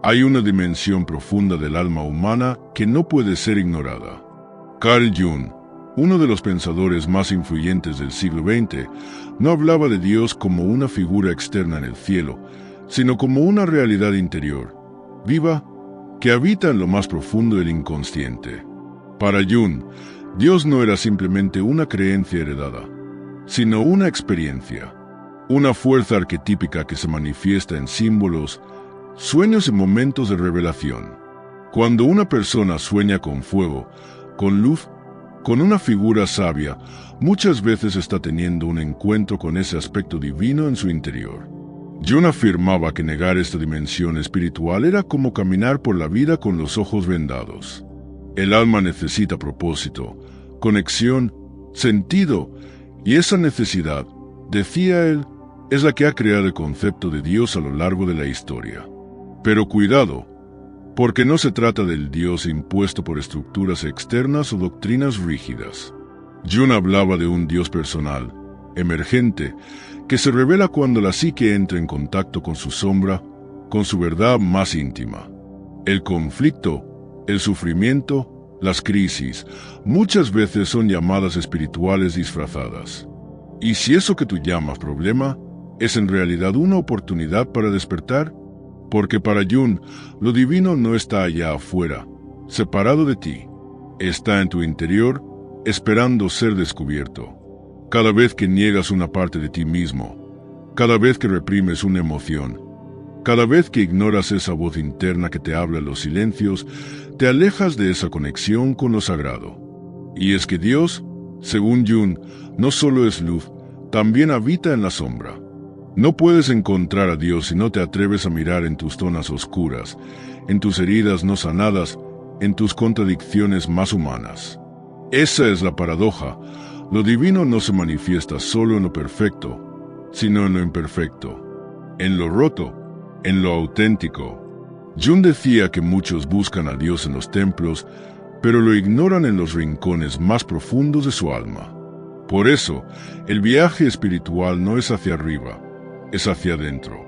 Speaker 1: Hay una dimensión profunda del alma humana que no puede ser ignorada. Carl Jung, uno de los pensadores más influyentes del siglo XX, no hablaba de Dios como una figura externa en el cielo, sino como una realidad interior, viva, que habita en lo más profundo del inconsciente. Para Jung, Dios no era simplemente una creencia heredada, sino una experiencia. Una fuerza arquetípica que se manifiesta en símbolos, sueños y momentos de revelación. Cuando una persona sueña con fuego, con luz, con una figura sabia, muchas veces está teniendo un encuentro con ese aspecto divino en su interior. Jung afirmaba que negar esta dimensión espiritual era como caminar por la vida con los ojos vendados. El alma necesita propósito, conexión, sentido, y esa necesidad, decía él, es la que ha creado el concepto de Dios a lo largo de la historia. Pero cuidado, porque no se trata del Dios impuesto por estructuras externas o doctrinas rígidas. Jung hablaba de un Dios personal, emergente, que se revela cuando la psique entra en contacto con su sombra, con su verdad más íntima. El conflicto, el sufrimiento, las crisis, muchas veces son llamadas espirituales disfrazadas. ¿Y si eso que tú llamas problema es en realidad una oportunidad para despertar? Porque para Jung, lo divino no está allá afuera, separado de ti. Está en tu interior, esperando ser descubierto. Cada vez que niegas una parte de ti mismo, cada vez que reprimes una emoción, cada vez que ignoras esa voz interna que te habla en los silencios, te alejas de esa conexión con lo sagrado. Y es que Dios, según Jung, no solo es luz, también habita en la sombra. No puedes encontrar a Dios si no te atreves a mirar en tus zonas oscuras, en tus heridas no sanadas, en tus contradicciones más humanas. Esa es la paradoja. Lo divino no se manifiesta solo en lo perfecto, sino en lo imperfecto, en lo roto, en lo auténtico. Jung decía que muchos buscan a Dios en los templos, pero lo ignoran en los rincones más profundos de su alma. Por eso, el viaje espiritual no es hacia arriba, es hacia adentro.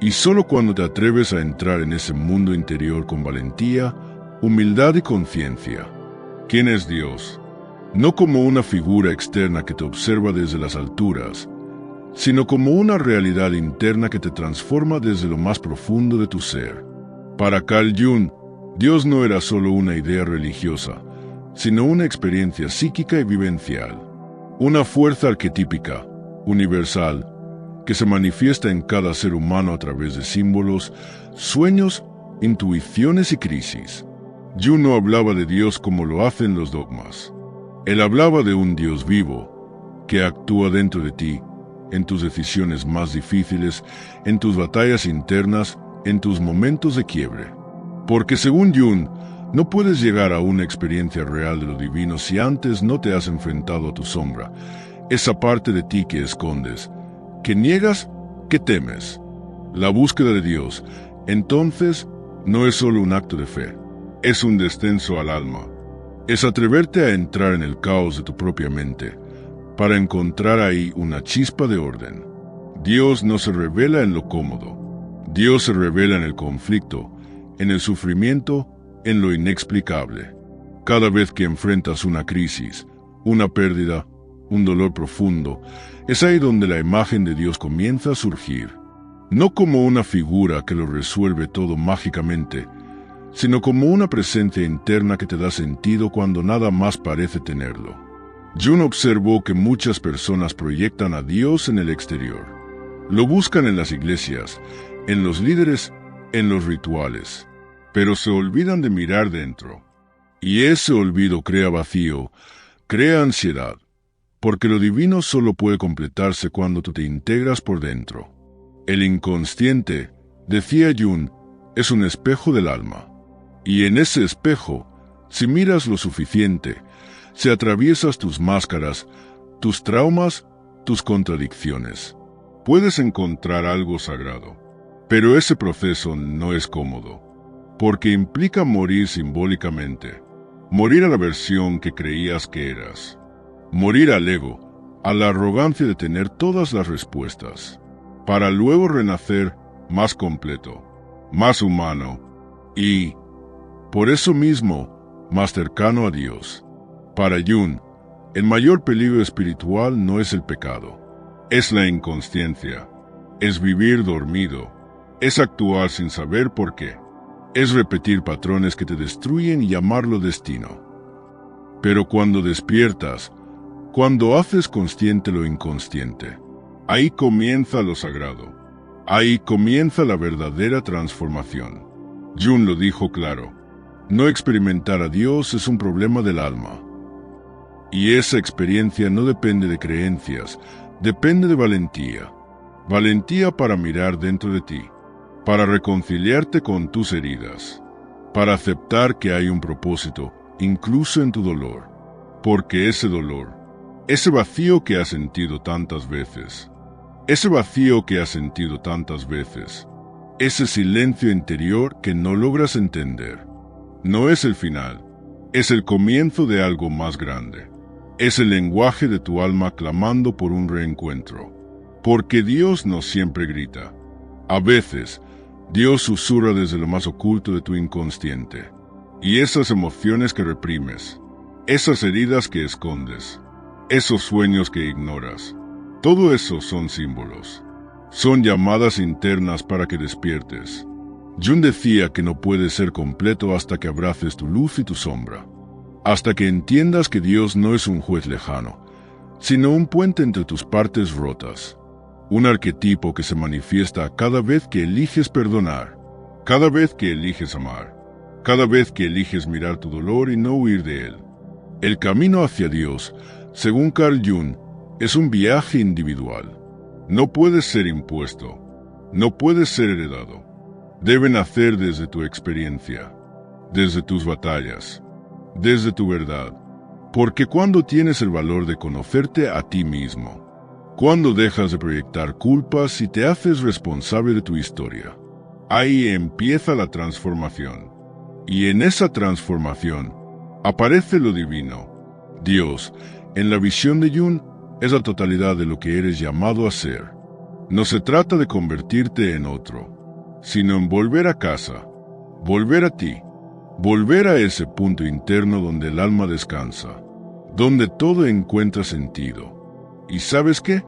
Speaker 1: Y solo cuando te atreves a entrar en ese mundo interior con valentía, humildad y conciencia. ¿Quién es Dios? No como una figura externa que te observa desde las alturas, sino como una realidad interna que te transforma desde lo más profundo de tu ser. Para Carl Jung, Dios no era solo una idea religiosa, sino una experiencia psíquica y vivencial. Una fuerza arquetípica, universal, que se manifiesta en cada ser humano a través de símbolos, sueños, intuiciones y crisis. Jung no hablaba de Dios como lo hacen los dogmas. Él hablaba de un Dios vivo, que actúa dentro de ti, en tus decisiones más difíciles, en tus batallas internas, en tus momentos de quiebre. Porque según Jung, no puedes llegar a una experiencia real de lo divino si antes no te has enfrentado a tu sombra, esa parte de ti que escondes, que niegas, que temes. La búsqueda de Dios, entonces, no es solo un acto de fe, es un descenso al alma. Es atreverte a entrar en el caos de tu propia mente, para encontrar ahí una chispa de orden. Dios no se revela en lo cómodo. Dios se revela en el conflicto, en el sufrimiento, en lo inexplicable. Cada vez que enfrentas una crisis, una pérdida, un dolor profundo, es ahí donde la imagen de Dios comienza a surgir. No como una figura que lo resuelve todo mágicamente, sino como una presencia interna que te da sentido cuando nada más parece tenerlo. Jung observó que muchas personas proyectan a Dios en el exterior. Lo buscan en las iglesias, en los líderes, en los rituales, pero se olvidan de mirar dentro. Y ese olvido crea vacío, crea ansiedad, porque lo divino solo puede completarse cuando tú te integras por dentro. El inconsciente, decía Jung, es un espejo del alma. Y en ese espejo, si miras lo suficiente, si atraviesas tus máscaras, tus traumas, tus contradicciones, puedes encontrar algo sagrado. Pero ese proceso no es cómodo, porque implica morir simbólicamente, morir a la versión que creías que eras, morir al ego, a la arrogancia de tener todas las respuestas, para luego renacer más completo, más humano y, por eso mismo, más cercano a Dios. Para Jung, el mayor peligro espiritual no es el pecado, es la inconsciencia, es vivir dormido, es actuar sin saber por qué, es repetir patrones que te destruyen y llamarlo destino. Pero cuando despiertas, cuando haces consciente lo inconsciente, ahí comienza lo sagrado, ahí comienza la verdadera transformación. Jung lo dijo claro, no experimentar a Dios es un problema del alma. Y esa experiencia no depende de creencias, depende de valentía. Valentía para mirar dentro de ti, para reconciliarte con tus heridas, para aceptar que hay un propósito, incluso en tu dolor. Porque ese dolor, ese vacío que has sentido tantas veces, ese silencio interior que no logras entender, no es el final, es el comienzo de algo más grande. Es el lenguaje de tu alma clamando por un reencuentro. Porque Dios no siempre grita. A veces, Dios susurra desde lo más oculto de tu inconsciente. Y esas emociones que reprimes, esas heridas que escondes, esos sueños que ignoras, todo eso son símbolos. Son llamadas internas para que despiertes. Jung decía que no puedes ser completo hasta que abraces tu luz y tu sombra. Hasta que entiendas que Dios no es un juez lejano, sino un puente entre tus partes rotas. Un arquetipo que se manifiesta cada vez que eliges perdonar, cada vez que eliges amar, cada vez que eliges mirar tu dolor y no huir de él. El camino hacia Dios, según Carl Jung, es un viaje individual. No puede ser impuesto, no puede ser heredado. Debe nacer desde tu experiencia, desde tus batallas, desde tu verdad, porque cuando tienes el valor de conocerte a ti mismo, cuando dejas de proyectar culpas y te haces responsable de tu historia, ahí empieza la transformación. Y en esa transformación aparece lo divino. Dios, en la visión de Jung, es la totalidad de lo que eres llamado a ser. No se trata de convertirte en otro, sino en volver a casa, volver a ti, volver a ese punto interno donde el alma descansa, donde todo encuentra sentido. ¿Y sabes qué?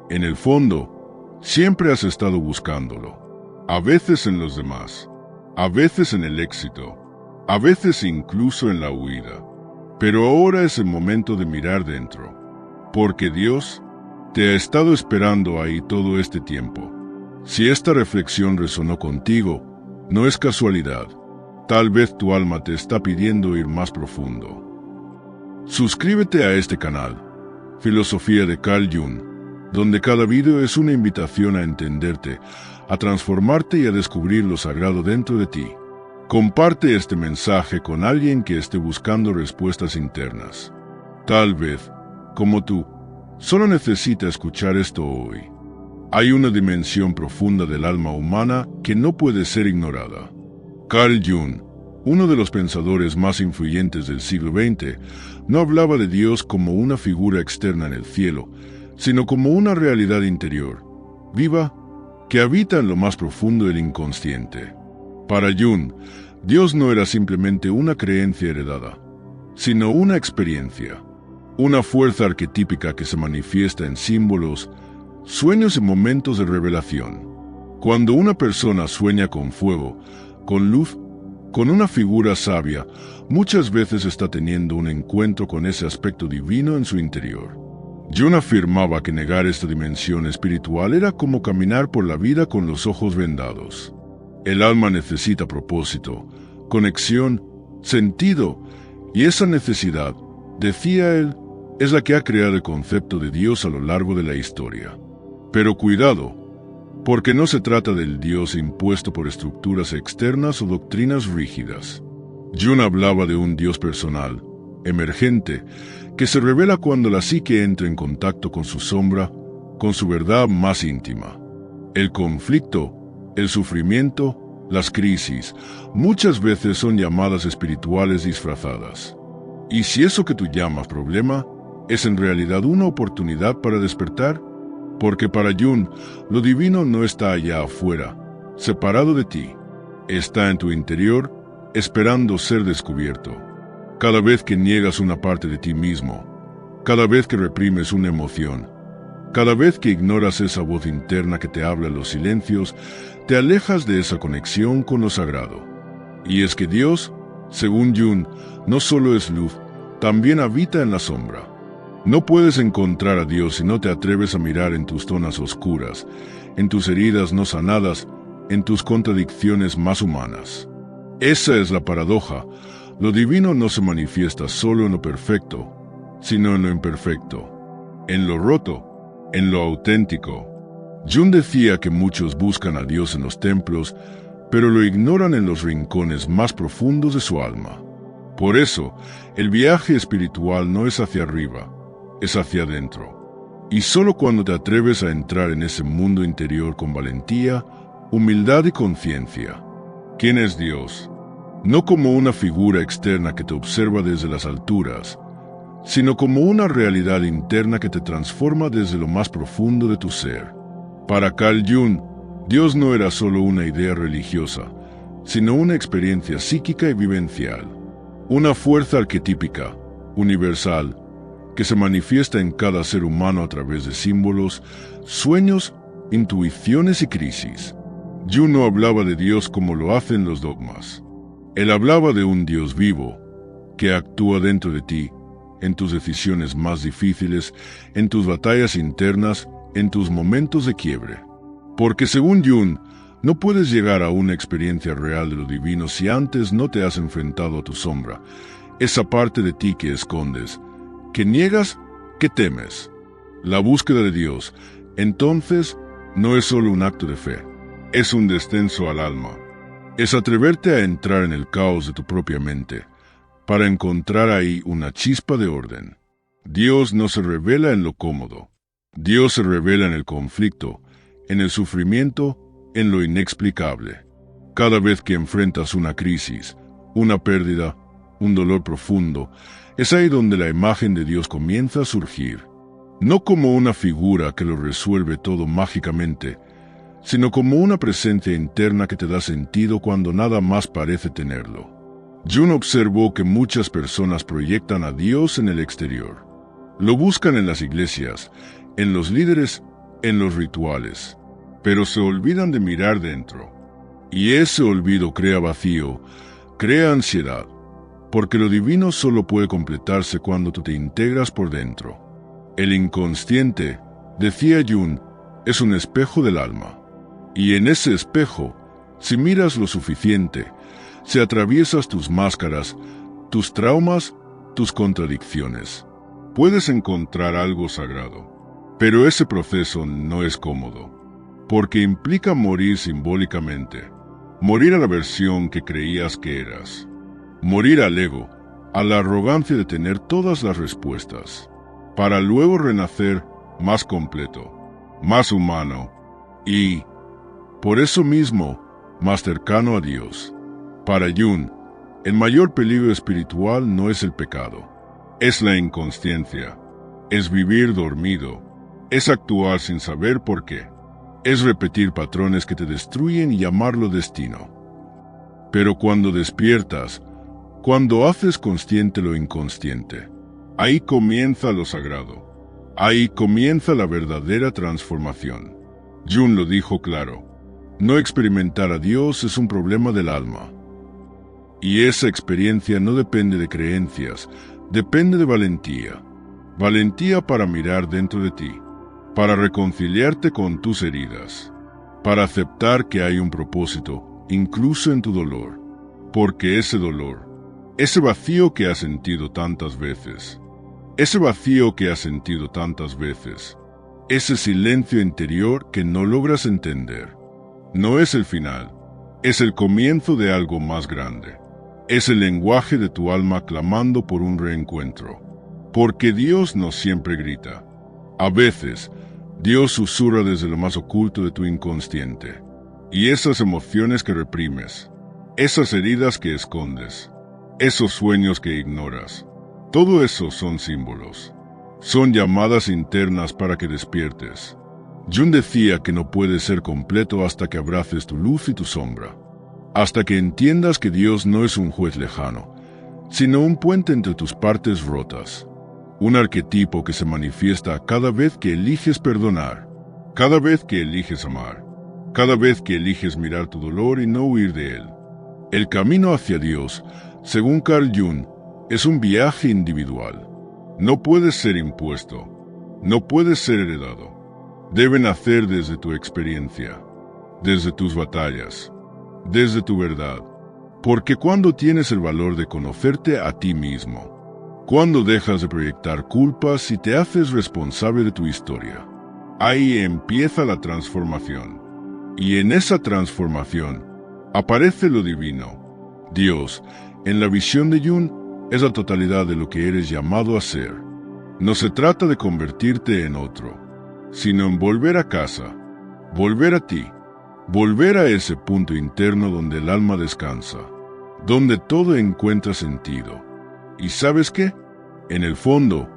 Speaker 1: En el fondo, siempre has estado buscándolo. A veces en los demás, a veces en el éxito, a veces incluso en la huida. Pero ahora es el momento de mirar dentro, porque Dios te ha estado esperando ahí todo este tiempo. Si esta reflexión resonó contigo, no es casualidad. Tal vez tu alma te está pidiendo ir más profundo. Suscríbete a este canal, Filosofía de Carl Jung, donde cada video es una invitación a entenderte, a transformarte y a descubrir lo sagrado dentro de ti. Comparte este mensaje con alguien que esté buscando respuestas internas. Tal vez, como tú, solo necesita escuchar esto hoy. Hay una dimensión profunda del alma humana que no puede ser ignorada. Carl Jung, uno de los pensadores más influyentes del siglo XX, no hablaba de Dios como una figura externa en el cielo, sino como una realidad interior, viva, que habita en lo más profundo del inconsciente. Para Jung, Dios no era simplemente una creencia heredada, sino una experiencia, una fuerza arquetípica que se manifiesta en símbolos, sueños y momentos de revelación. Cuando una persona sueña con fuego, con luz, con una figura sabia, muchas veces está teniendo un encuentro con ese aspecto divino en su interior. Jung afirmaba que negar esta dimensión espiritual era como caminar por la vida con los ojos vendados. El alma necesita propósito, conexión, sentido, y esa necesidad, decía él, es la que ha creado el concepto de Dios a lo largo de la historia. Pero cuidado, porque no se trata del Dios impuesto por estructuras externas o doctrinas rígidas. Jung hablaba de un Dios personal, emergente, que se revela cuando la psique entra en contacto con su sombra, con su verdad más íntima. El conflicto, el sufrimiento, las crisis, muchas veces son llamadas espirituales disfrazadas. ¿Y si eso que tú llamas problema es en realidad una oportunidad para despertar? Porque para Jung, lo divino no está allá afuera, separado de ti. Está en tu interior, esperando ser descubierto. Cada vez que niegas una parte de ti mismo, cada vez que reprimes una emoción, cada vez que ignoras esa voz interna que te habla en los silencios, te alejas de esa conexión con lo sagrado. Y es que Dios, según Jung, no solo es luz, también habita en la sombra. No puedes encontrar a Dios si no te atreves a mirar en tus zonas oscuras, en tus heridas no sanadas, en tus contradicciones más humanas. Esa es la paradoja. Lo divino no se manifiesta solo en lo perfecto, sino en lo imperfecto, en lo roto, en lo auténtico. Jung decía que muchos buscan a Dios en los templos, pero lo ignoran en los rincones más profundos de su alma. Por eso, el viaje espiritual no es hacia arriba, es hacia adentro. Y solo cuando te atreves a entrar en ese mundo interior con valentía, humildad y conciencia. ¿Quién es Dios? No como una figura externa que te observa desde las alturas, sino como una realidad interna que te transforma desde lo más profundo de tu ser. Para Carl Jung, Dios no era solo una idea religiosa, sino una experiencia psíquica y vivencial. Una fuerza arquetípica, universal, que se manifiesta en cada ser humano a través de símbolos, sueños, intuiciones y crisis. Jung no hablaba de Dios como lo hacen los dogmas. Él hablaba de un Dios vivo, que actúa dentro de ti, en tus decisiones más difíciles, en tus batallas internas, en tus momentos de quiebre. Porque según Jung, no puedes llegar a una experiencia real de lo divino si antes no te has enfrentado a tu sombra, esa parte de ti que escondes, que niegas, que temes. La búsqueda de Dios, entonces, no es solo un acto de fe, es un descenso al alma. Es atreverte a entrar en el caos de tu propia mente, para encontrar ahí una chispa de orden. Dios no se revela en lo cómodo. Dios se revela en el conflicto, en el sufrimiento, en lo inexplicable. Cada vez que enfrentas una crisis, una pérdida, un dolor profundo, es ahí donde la imagen de Dios comienza a surgir. No como una figura que lo resuelve todo mágicamente, sino como una presencia interna que te da sentido cuando nada más parece tenerlo. Jung observó que muchas personas proyectan a Dios en el exterior. Lo buscan en las iglesias, en los líderes, en los rituales, pero se olvidan de mirar dentro. Y ese olvido crea vacío, Crea ansiedad, porque lo divino solo puede completarse cuando tú te integras por dentro. El inconsciente, decía Jung, es un espejo del alma. Y en ese espejo, si miras lo suficiente, si atraviesas tus máscaras, tus traumas, tus contradicciones, puedes encontrar algo sagrado. Pero ese proceso no es cómodo, porque implica morir simbólicamente, morir a la versión que creías que eras, morir al ego, a la arrogancia de tener todas las respuestas, para luego renacer más completo, más humano y, por eso mismo, más cercano a Dios. Para Jung, el mayor peligro espiritual no es el pecado, es la inconsciencia, es vivir dormido, es actuar sin saber por qué, es repetir patrones que te destruyen y llamarlo destino. Pero cuando despiertas, cuando haces consciente lo inconsciente, ahí comienza lo sagrado, ahí comienza la verdadera transformación. Jung lo dijo claro, no experimentar a Dios es un problema del alma. Y esa experiencia no depende de creencias, depende de valentía. Valentía para mirar dentro de ti, para reconciliarte con tus heridas, para aceptar que hay un propósito, incluso en tu dolor, porque ese dolor, ese vacío que has sentido tantas veces, ese silencio interior que no logras entender, no es el final, es el comienzo de algo más grande. Es el lenguaje de tu alma clamando por un reencuentro. Porque Dios no siempre grita. A veces, Dios susurra desde lo más oculto de tu inconsciente. Y esas emociones que reprimes, esas heridas que escondes, esos sueños que ignoras, todo eso son símbolos. Son llamadas internas para que despiertes. Jung decía que no puedes ser completo hasta que abraces tu luz y tu sombra. Hasta que entiendas que Dios no es un juez lejano, sino un puente entre tus partes rotas. Un arquetipo que se manifiesta cada vez que eliges perdonar, cada vez que eliges amar, cada vez que eliges mirar tu dolor y no huir de él. El camino hacia Dios, según Carl Jung, es un viaje individual. No puede ser impuesto, no puede ser heredado. Debe nacer desde tu experiencia, desde tus batallas, desde tu verdad, porque cuando tienes el valor de conocerte a ti mismo, cuando dejas de proyectar culpas y te haces responsable de tu historia, ahí empieza la transformación. Y en esa transformación aparece lo divino. Dios, en la visión de Jung, es la totalidad de lo que eres llamado a ser. No se trata de convertirte en otro, sino en volver a casa, volver a ti, volver a ese punto interno donde el alma descansa, donde todo encuentra sentido. ¿Y sabes qué? En el fondo,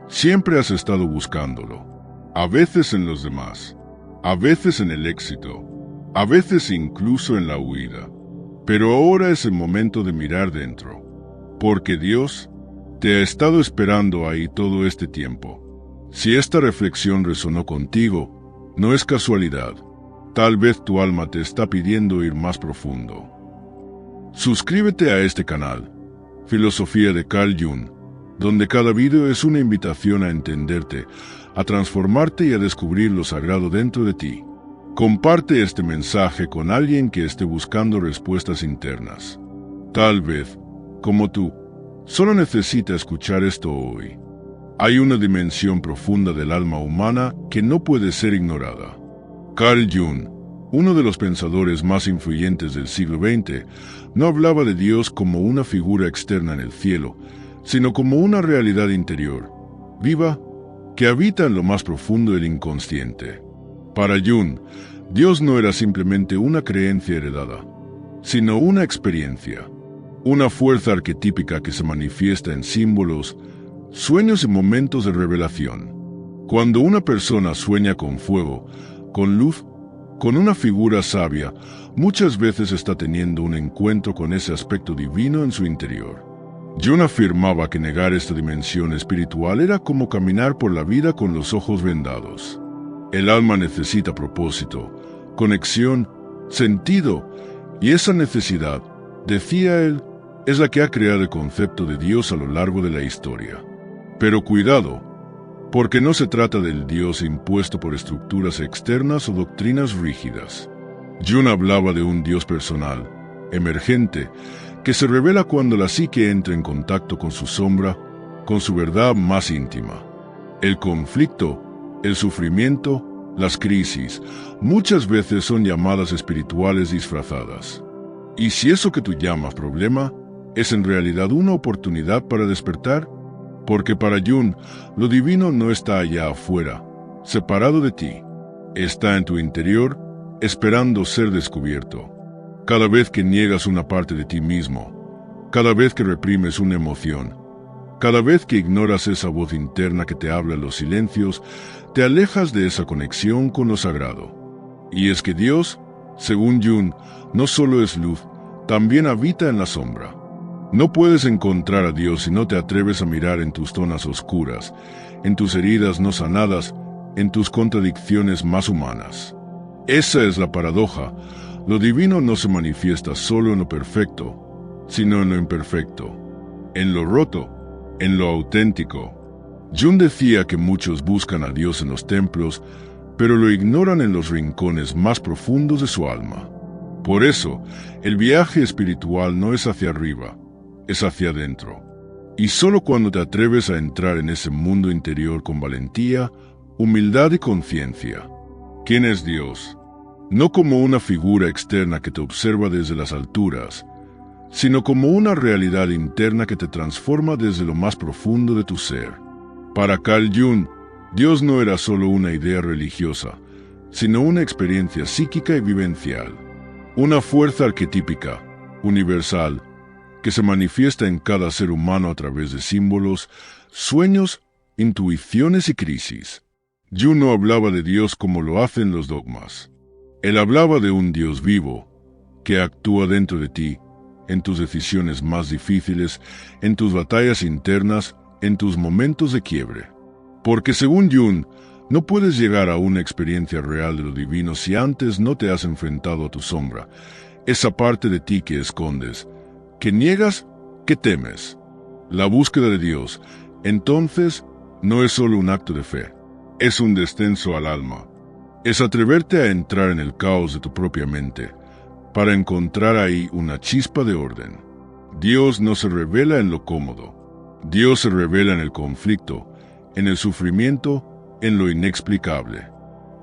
Speaker 1: siempre has estado buscándolo. A veces en los demás, a veces en el éxito, a veces incluso en la huida. Pero ahora es el momento de mirar dentro, porque Dios te ha estado esperando ahí todo este tiempo. Si esta reflexión resonó contigo, no es casualidad. Tal vez tu alma te está pidiendo ir más profundo. Suscríbete a este canal, Filosofía de Carl Jung, donde cada video es una invitación a entenderte, a transformarte y a descubrir lo sagrado dentro de ti. Comparte este mensaje con alguien que esté buscando respuestas internas. Tal vez, como tú, solo necesita escuchar esto hoy. Hay una dimensión profunda del alma humana que no puede ser ignorada. Carl Jung, uno de los pensadores más influyentes del siglo XX, no hablaba de Dios como una figura externa en el cielo, sino como una realidad interior, viva, que habita en lo más profundo del inconsciente. Para Jung, Dios no era simplemente una creencia heredada, sino una experiencia, una fuerza arquetípica que se manifiesta en símbolos, sueños y momentos de revelación. Cuando una persona sueña con fuego, con luz, con una figura sabia, muchas veces está teniendo un encuentro con ese aspecto divino en su interior. Jung afirmaba que negar esta dimensión espiritual era como caminar por la vida con los ojos vendados. El alma necesita propósito, conexión, sentido, y esa necesidad, decía él, es la que ha creado el concepto de Dios a lo largo de la historia. Pero cuidado, porque no se trata del Dios impuesto por estructuras externas o doctrinas rígidas. Jung hablaba de un Dios personal, emergente, que se revela cuando la psique entra en contacto con su sombra, con su verdad más íntima. El conflicto, el sufrimiento, las crisis, muchas veces son llamadas espirituales disfrazadas. Y si eso que tú llamas problema es en realidad una oportunidad para despertar, porque para Jung lo divino no está allá afuera, separado de ti, está en tu interior, esperando ser descubierto. Cada vez que niegas una parte de ti mismo, cada vez que reprimes una emoción, cada vez que ignoras esa voz interna que te habla en los silencios, te alejas de esa conexión con lo sagrado. Y es que Dios, según Jung, no solo es luz, también habita en la sombra. No puedes encontrar a Dios si no te atreves a mirar en tus zonas oscuras, en tus heridas no sanadas, en tus contradicciones más humanas. Esa es la paradoja. Lo divino no se manifiesta solo en lo perfecto, sino en lo imperfecto, en lo roto, en lo auténtico. Jung decía que muchos buscan a Dios en los templos, pero lo ignoran en los rincones más profundos de su alma. Por eso, el viaje espiritual no es hacia arriba, es hacia adentro. Y solo cuando te atreves a entrar en ese mundo interior con valentía, humildad y conciencia. ¿Quién es Dios? No como una figura externa que te observa desde las alturas, sino como una realidad interna que te transforma desde lo más profundo de tu ser. Para Carl Jung, Dios no era solo una idea religiosa, sino una experiencia psíquica y vivencial. Una fuerza arquetípica, universal, que se manifiesta en cada ser humano a través de símbolos, sueños, intuiciones y crisis. Jung no hablaba de Dios como lo hacen los dogmas. Él hablaba de un Dios vivo, que actúa dentro de ti, en tus decisiones más difíciles, en tus batallas internas, en tus momentos de quiebre. Porque según Jung, no puedes llegar a una experiencia real de lo divino si antes no te has enfrentado a tu sombra, esa parte de ti que escondes, que niegas, que temes. La búsqueda de Dios, entonces, no es solo un acto de fe, es un descenso al alma. Es atreverte a entrar en el caos de tu propia mente, para encontrar ahí una chispa de orden. Dios no se revela en lo cómodo. Dios se revela en el conflicto, en el sufrimiento, en lo inexplicable.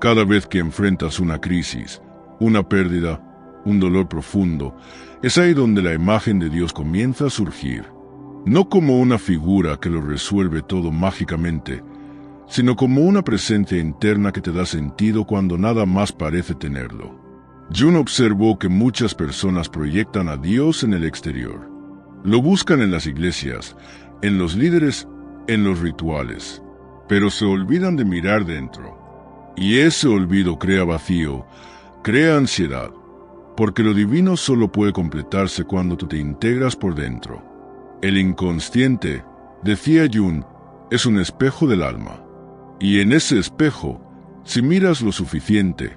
Speaker 1: Cada vez que enfrentas una crisis, una pérdida, un dolor profundo, es ahí donde la imagen de Dios comienza a surgir. No como una figura que lo resuelve todo mágicamente, sino como una presencia interna que te da sentido cuando nada más parece tenerlo. Jung observó que muchas personas proyectan a Dios en el exterior. Lo buscan en las iglesias, en los líderes, en los rituales, pero se olvidan de mirar dentro. Y ese olvido crea vacío, crea ansiedad, porque lo divino solo puede completarse cuando tú te integras por dentro. El inconsciente, decía Jung, es un espejo del alma. Y en ese espejo, si miras lo suficiente,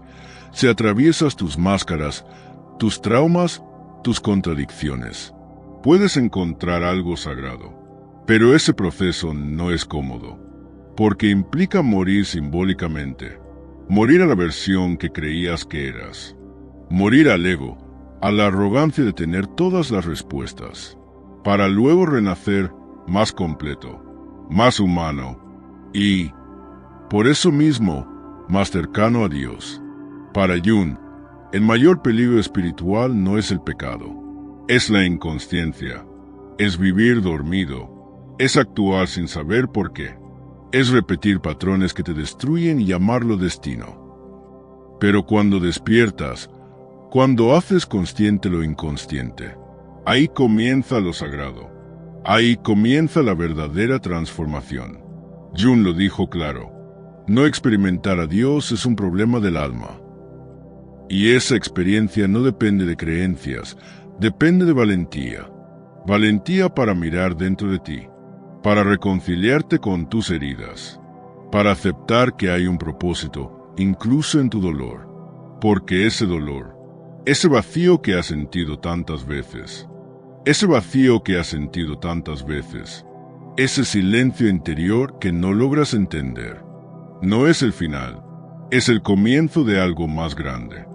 Speaker 1: si atraviesas tus máscaras, tus traumas, tus contradicciones, puedes encontrar algo sagrado. Pero ese proceso no es cómodo, porque implica morir simbólicamente, morir a la versión que creías que eras, morir al ego, a la arrogancia de tener todas las respuestas, para luego renacer más completo, más humano y, por eso mismo, más cercano a Dios. Para Jung, el mayor peligro espiritual no es el pecado, es la inconsciencia, es vivir dormido, es actuar sin saber por qué, es repetir patrones que te destruyen y llamarlo destino. Pero cuando despiertas, cuando haces consciente lo inconsciente, ahí comienza lo sagrado, ahí comienza la verdadera transformación. Jung lo dijo claro, no experimentar a Dios es un problema del alma. Y esa experiencia no depende de creencias, depende de valentía. Valentía para mirar dentro de ti, para reconciliarte con tus heridas, para aceptar que hay un propósito, incluso en tu dolor. Porque ese dolor, ese vacío que has sentido tantas veces, Ese vacío que has sentido tantas veces, ese silencio interior que no logras entender, no es el final, es el comienzo de algo más grande.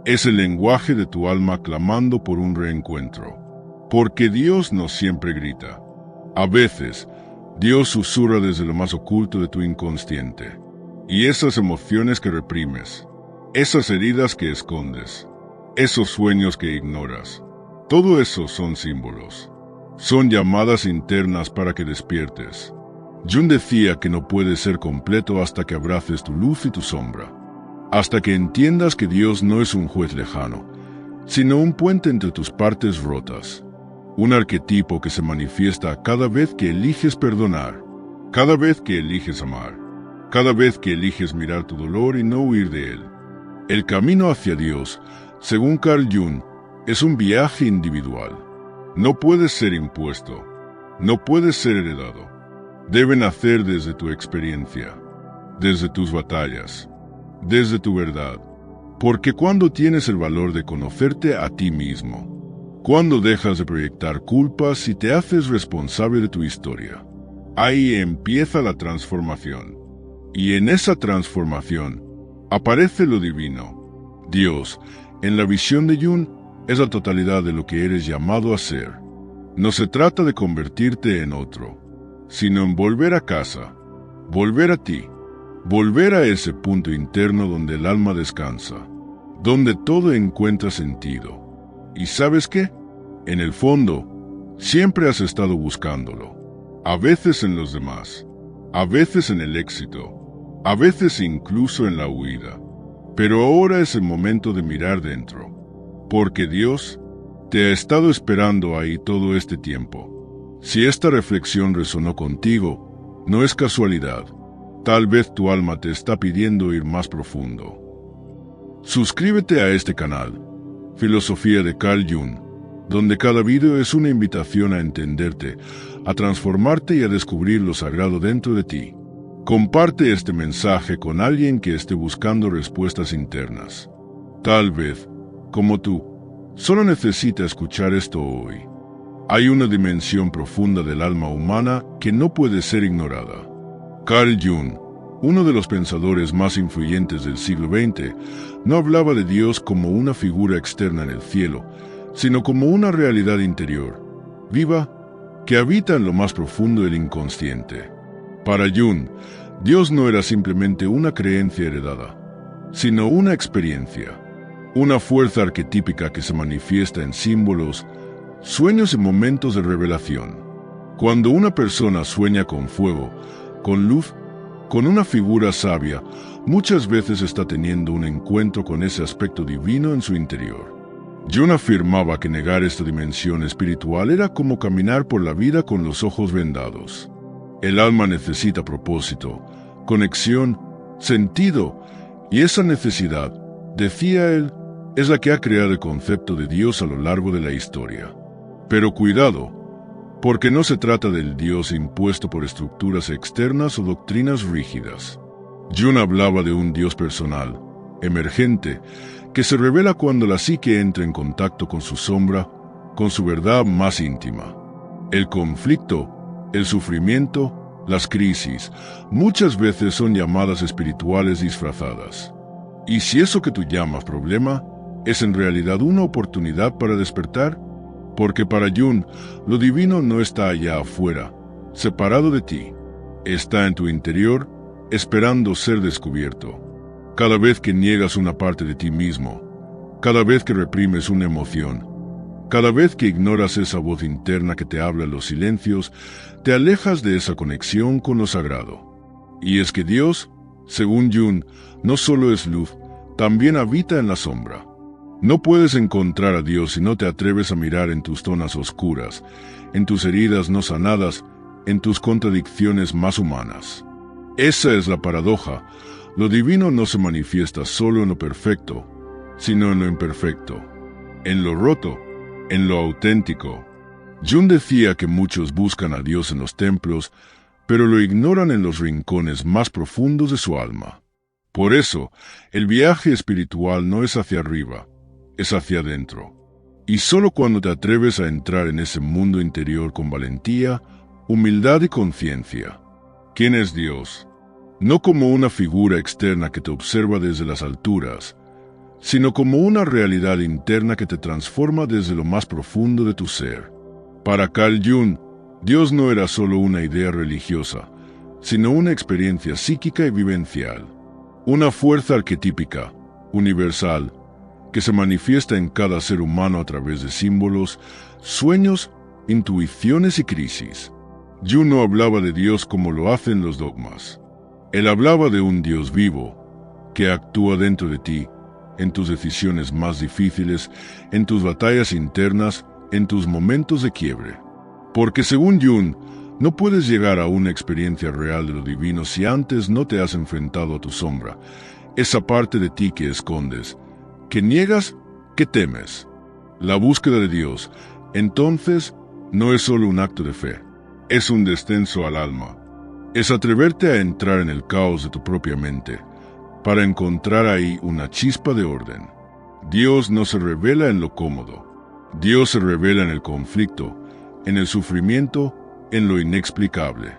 Speaker 1: Es el lenguaje de tu alma clamando por un reencuentro. Porque Dios no siempre grita. A veces, Dios susurra desde lo más oculto de tu inconsciente. Y esas emociones que reprimes, esas heridas que escondes, esos sueños que ignoras, todo eso son símbolos. Son llamadas internas para que despiertes. Jung decía que no puedes ser completo hasta que abraces tu luz y tu sombra. Hasta que entiendas que Dios no es un juez lejano, sino un puente entre tus partes rotas. Un arquetipo que se manifiesta cada vez que eliges perdonar, cada vez que eliges amar, cada vez que eliges mirar tu dolor y no huir de él. El camino hacia Dios, según Carl Jung, es un viaje individual. No puede ser impuesto, no puede ser heredado. Debe nacer desde tu experiencia, desde tus batallas, desde tu verdad. Porque cuando tienes el valor de conocerte a ti mismo, cuando dejas de proyectar culpas y te haces responsable de tu historia, ahí empieza la transformación. Y en esa transformación aparece lo divino. Dios, en la visión de Jung, es la totalidad de lo que eres llamado a ser. No se trata de convertirte en otro, sino en volver a casa, volver a ti, volver a ese punto interno donde el alma descansa, donde todo encuentra sentido. ¿Y sabes qué? En el fondo, siempre has estado buscándolo, a veces en los demás, a veces en el éxito, a veces incluso en la huida. Pero ahora es el momento de mirar dentro, porque Dios te ha estado esperando ahí todo este tiempo. Si esta reflexión resonó contigo, no es casualidad. Tal vez tu alma te está pidiendo ir más profundo. Suscríbete a este canal, Filosofía de Carl Jung, donde cada video es una invitación a entenderte, a transformarte y a descubrir lo sagrado dentro de ti. Comparte este mensaje con alguien que esté buscando respuestas internas. Tal vez, como tú, solo necesita escuchar esto hoy. Hay una dimensión profunda del alma humana que no puede ser ignorada. Carl Jung, uno de los pensadores más influyentes del siglo XX, no hablaba de Dios como una figura externa en el cielo, sino como una realidad interior, viva, que habita en lo más profundo del inconsciente. Para Jung, Dios no era simplemente una creencia heredada, sino una experiencia, una fuerza arquetípica que se manifiesta en símbolos, sueños y momentos de revelación. Cuando una persona sueña con fuego, con luz, con una figura sabia, muchas veces está teniendo un encuentro con ese aspecto divino en su interior. Jung afirmaba que negar esta dimensión espiritual era como caminar por la vida con los ojos vendados. El alma necesita propósito, conexión, sentido, y esa necesidad, decía él, es la que ha creado el concepto de Dios a lo largo de la historia. Pero cuidado, porque no se trata del Dios impuesto por estructuras externas o doctrinas rígidas. Jung hablaba de un Dios personal, emergente, que se revela cuando la psique entra en contacto con su sombra, con su verdad más íntima. El conflicto, el sufrimiento, las crisis, muchas veces son llamadas espirituales disfrazadas. ¿Y si eso que tú llamas problema es en realidad una oportunidad para despertar? Porque para Jung, lo divino no está allá afuera, separado de ti. Está en tu interior, esperando ser descubierto. Cada vez que niegas una parte de ti mismo, cada vez que reprimes una emoción, cada vez que ignoras esa voz interna que te habla en los silencios, te alejas de esa conexión con lo sagrado. Y es que Dios, según Jung, no solo es luz, también habita en la sombra. No puedes encontrar a Dios si no te atreves a mirar en tus zonas oscuras, en tus heridas no sanadas, en tus contradicciones más humanas. Esa es la paradoja. Lo divino no se manifiesta solo en lo perfecto, sino en lo imperfecto, en lo roto, en lo auténtico. Jung decía que muchos buscan a Dios en los templos, pero lo ignoran en los rincones más profundos de su alma. Por eso, el viaje espiritual no es hacia arriba, es hacia adentro. Y solo cuando te atreves a entrar en ese mundo interior con valentía, humildad y conciencia. ¿Quién es Dios? No como una figura externa que te observa desde las alturas, sino como una realidad interna que te transforma desde lo más profundo de tu ser. Para Carl Jung, Dios no era solo una idea religiosa, sino una experiencia psíquica y vivencial, una fuerza arquetípica, universal, que se manifiesta en cada ser humano a través de símbolos, sueños, intuiciones y crisis. Jung no hablaba de Dios como lo hacen los dogmas. Él hablaba de un Dios vivo, que actúa dentro de ti, en tus decisiones más difíciles, en tus batallas internas, en tus momentos de quiebre. Porque según Jung, no puedes llegar a una experiencia real de lo divino si antes no te has enfrentado a tu sombra, esa parte de ti que escondes, que niegas, que temes. La búsqueda de Dios, entonces, no es solo un acto de fe, es un descenso al alma. Es atreverte a entrar en el caos de tu propia mente, para encontrar ahí una chispa de orden. Dios no se revela en lo cómodo. Dios se revela en el conflicto, en el sufrimiento, en lo inexplicable.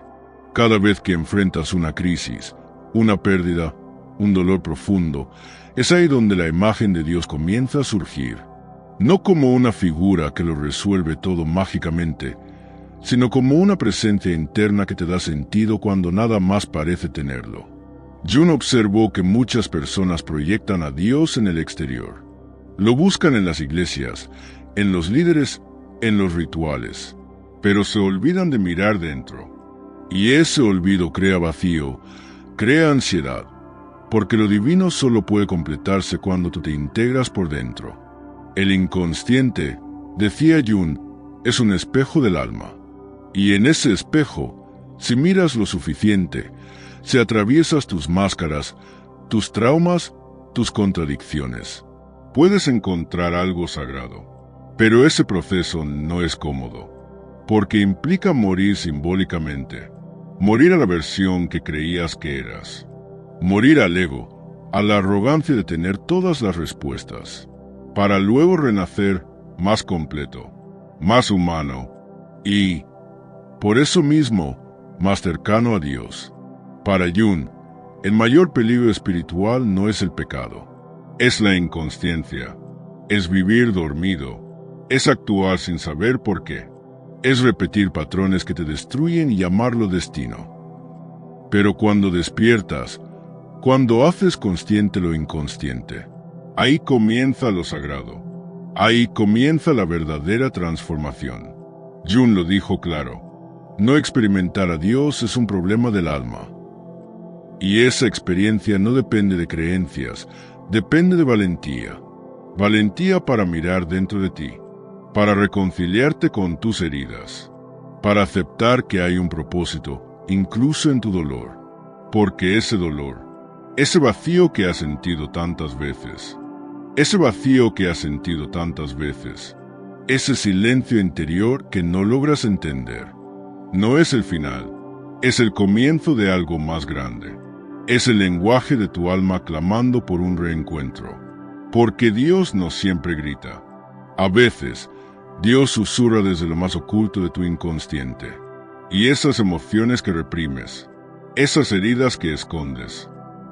Speaker 1: Cada vez que enfrentas una crisis, una pérdida, un dolor profundo, es ahí donde la imagen de Dios comienza a surgir. No como una figura que lo resuelve todo mágicamente, sino como una presencia interna que te da sentido cuando nada más parece tenerlo. Jung observó que muchas personas proyectan a Dios en el exterior. Lo buscan en las iglesias, en los líderes, en los rituales, pero se olvidan de mirar dentro. Y ese olvido crea vacío, crea ansiedad, porque lo divino solo puede completarse cuando tú te integras por dentro. El inconsciente, decía Jung, es un espejo del alma. Y en ese espejo, si miras lo suficiente, si atraviesas tus máscaras, tus traumas, tus contradicciones, puedes encontrar algo sagrado. Pero ese proceso no es cómodo, porque implica morir simbólicamente, morir a la versión que creías que eras, morir al ego, a la arrogancia de tener todas las respuestas, para luego renacer más completo, más humano y, por eso mismo, más cercano a Dios. Para Jung, el mayor peligro espiritual no es el pecado, es la inconsciencia, es vivir dormido, es actuar sin saber por qué, es repetir patrones que te destruyen y llamarlo destino. Pero cuando despiertas, cuando haces consciente lo inconsciente, ahí comienza lo sagrado, ahí comienza la verdadera transformación. Jung lo dijo claro. No experimentar a Dios es un problema del alma. Y esa experiencia no depende de creencias, depende de valentía. Valentía para mirar dentro de ti, para reconciliarte con tus heridas, para aceptar que hay un propósito, incluso en tu dolor. Porque ese dolor, ese vacío que has sentido tantas veces, ese silencio interior que no logras entender, no es el final, es el comienzo de algo más grande. Es el lenguaje de tu alma clamando por un reencuentro. Porque Dios no siempre grita. A veces, Dios susurra desde lo más oculto de tu inconsciente. Y esas emociones que reprimes, esas heridas que escondes,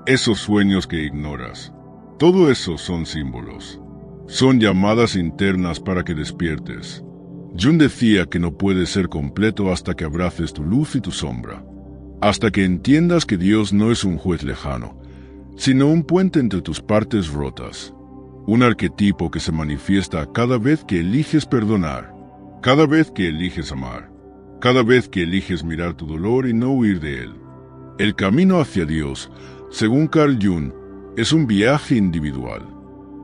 Speaker 1: esos sueños que ignoras, todo eso son símbolos. Son llamadas internas para que despiertes. Jung decía que no puedes ser completo hasta que abraces tu luz y tu sombra, hasta que entiendas que Dios no es un juez lejano, sino un puente entre tus partes rotas, un arquetipo que se manifiesta cada vez que eliges perdonar, cada vez que eliges amar, cada vez que eliges mirar tu dolor y no huir de él. El camino hacia Dios, según Carl Jung, es un viaje individual.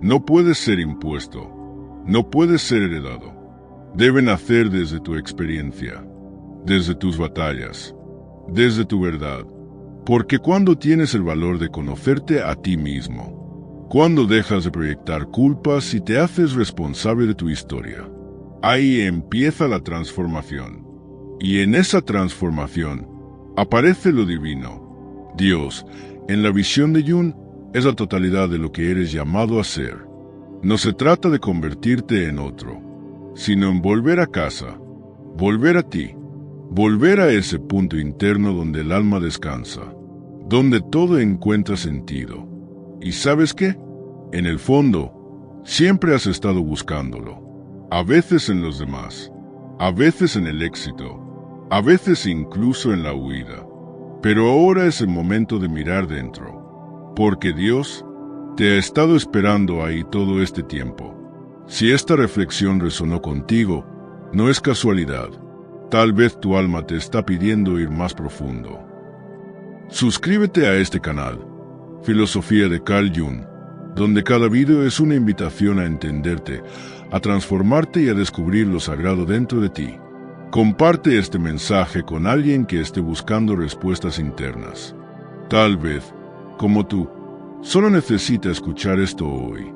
Speaker 1: No puede ser impuesto, no puede ser heredado. Debe nacer desde tu experiencia, desde tus batallas, desde tu verdad. Porque cuando tienes el valor de conocerte a ti mismo, cuando dejas de proyectar culpas y te haces responsable de tu historia, ahí empieza la transformación. Y en esa transformación aparece lo divino. Dios, en la visión de Jung, es la totalidad de lo que eres llamado a ser. No se trata de convertirte en otro, sino en volver a casa, volver a ti, volver a ese punto interno donde el alma descansa, donde todo encuentra sentido. ¿Y sabes qué? En el fondo, siempre has estado buscándolo, a veces en los demás, a veces en el éxito, a veces incluso en la huida. Pero ahora es el momento de mirar dentro, porque Dios te ha estado esperando ahí todo este tiempo. Si esta reflexión resonó contigo, no es casualidad. Tal vez tu alma te está pidiendo ir más profundo. Suscríbete a este canal, Filosofía de Carl Jung, donde cada video es una invitación a entenderte, a transformarte y a descubrir lo sagrado dentro de ti. Comparte este mensaje con alguien que esté buscando respuestas internas. Tal vez, como tú, solo necesita escuchar esto hoy.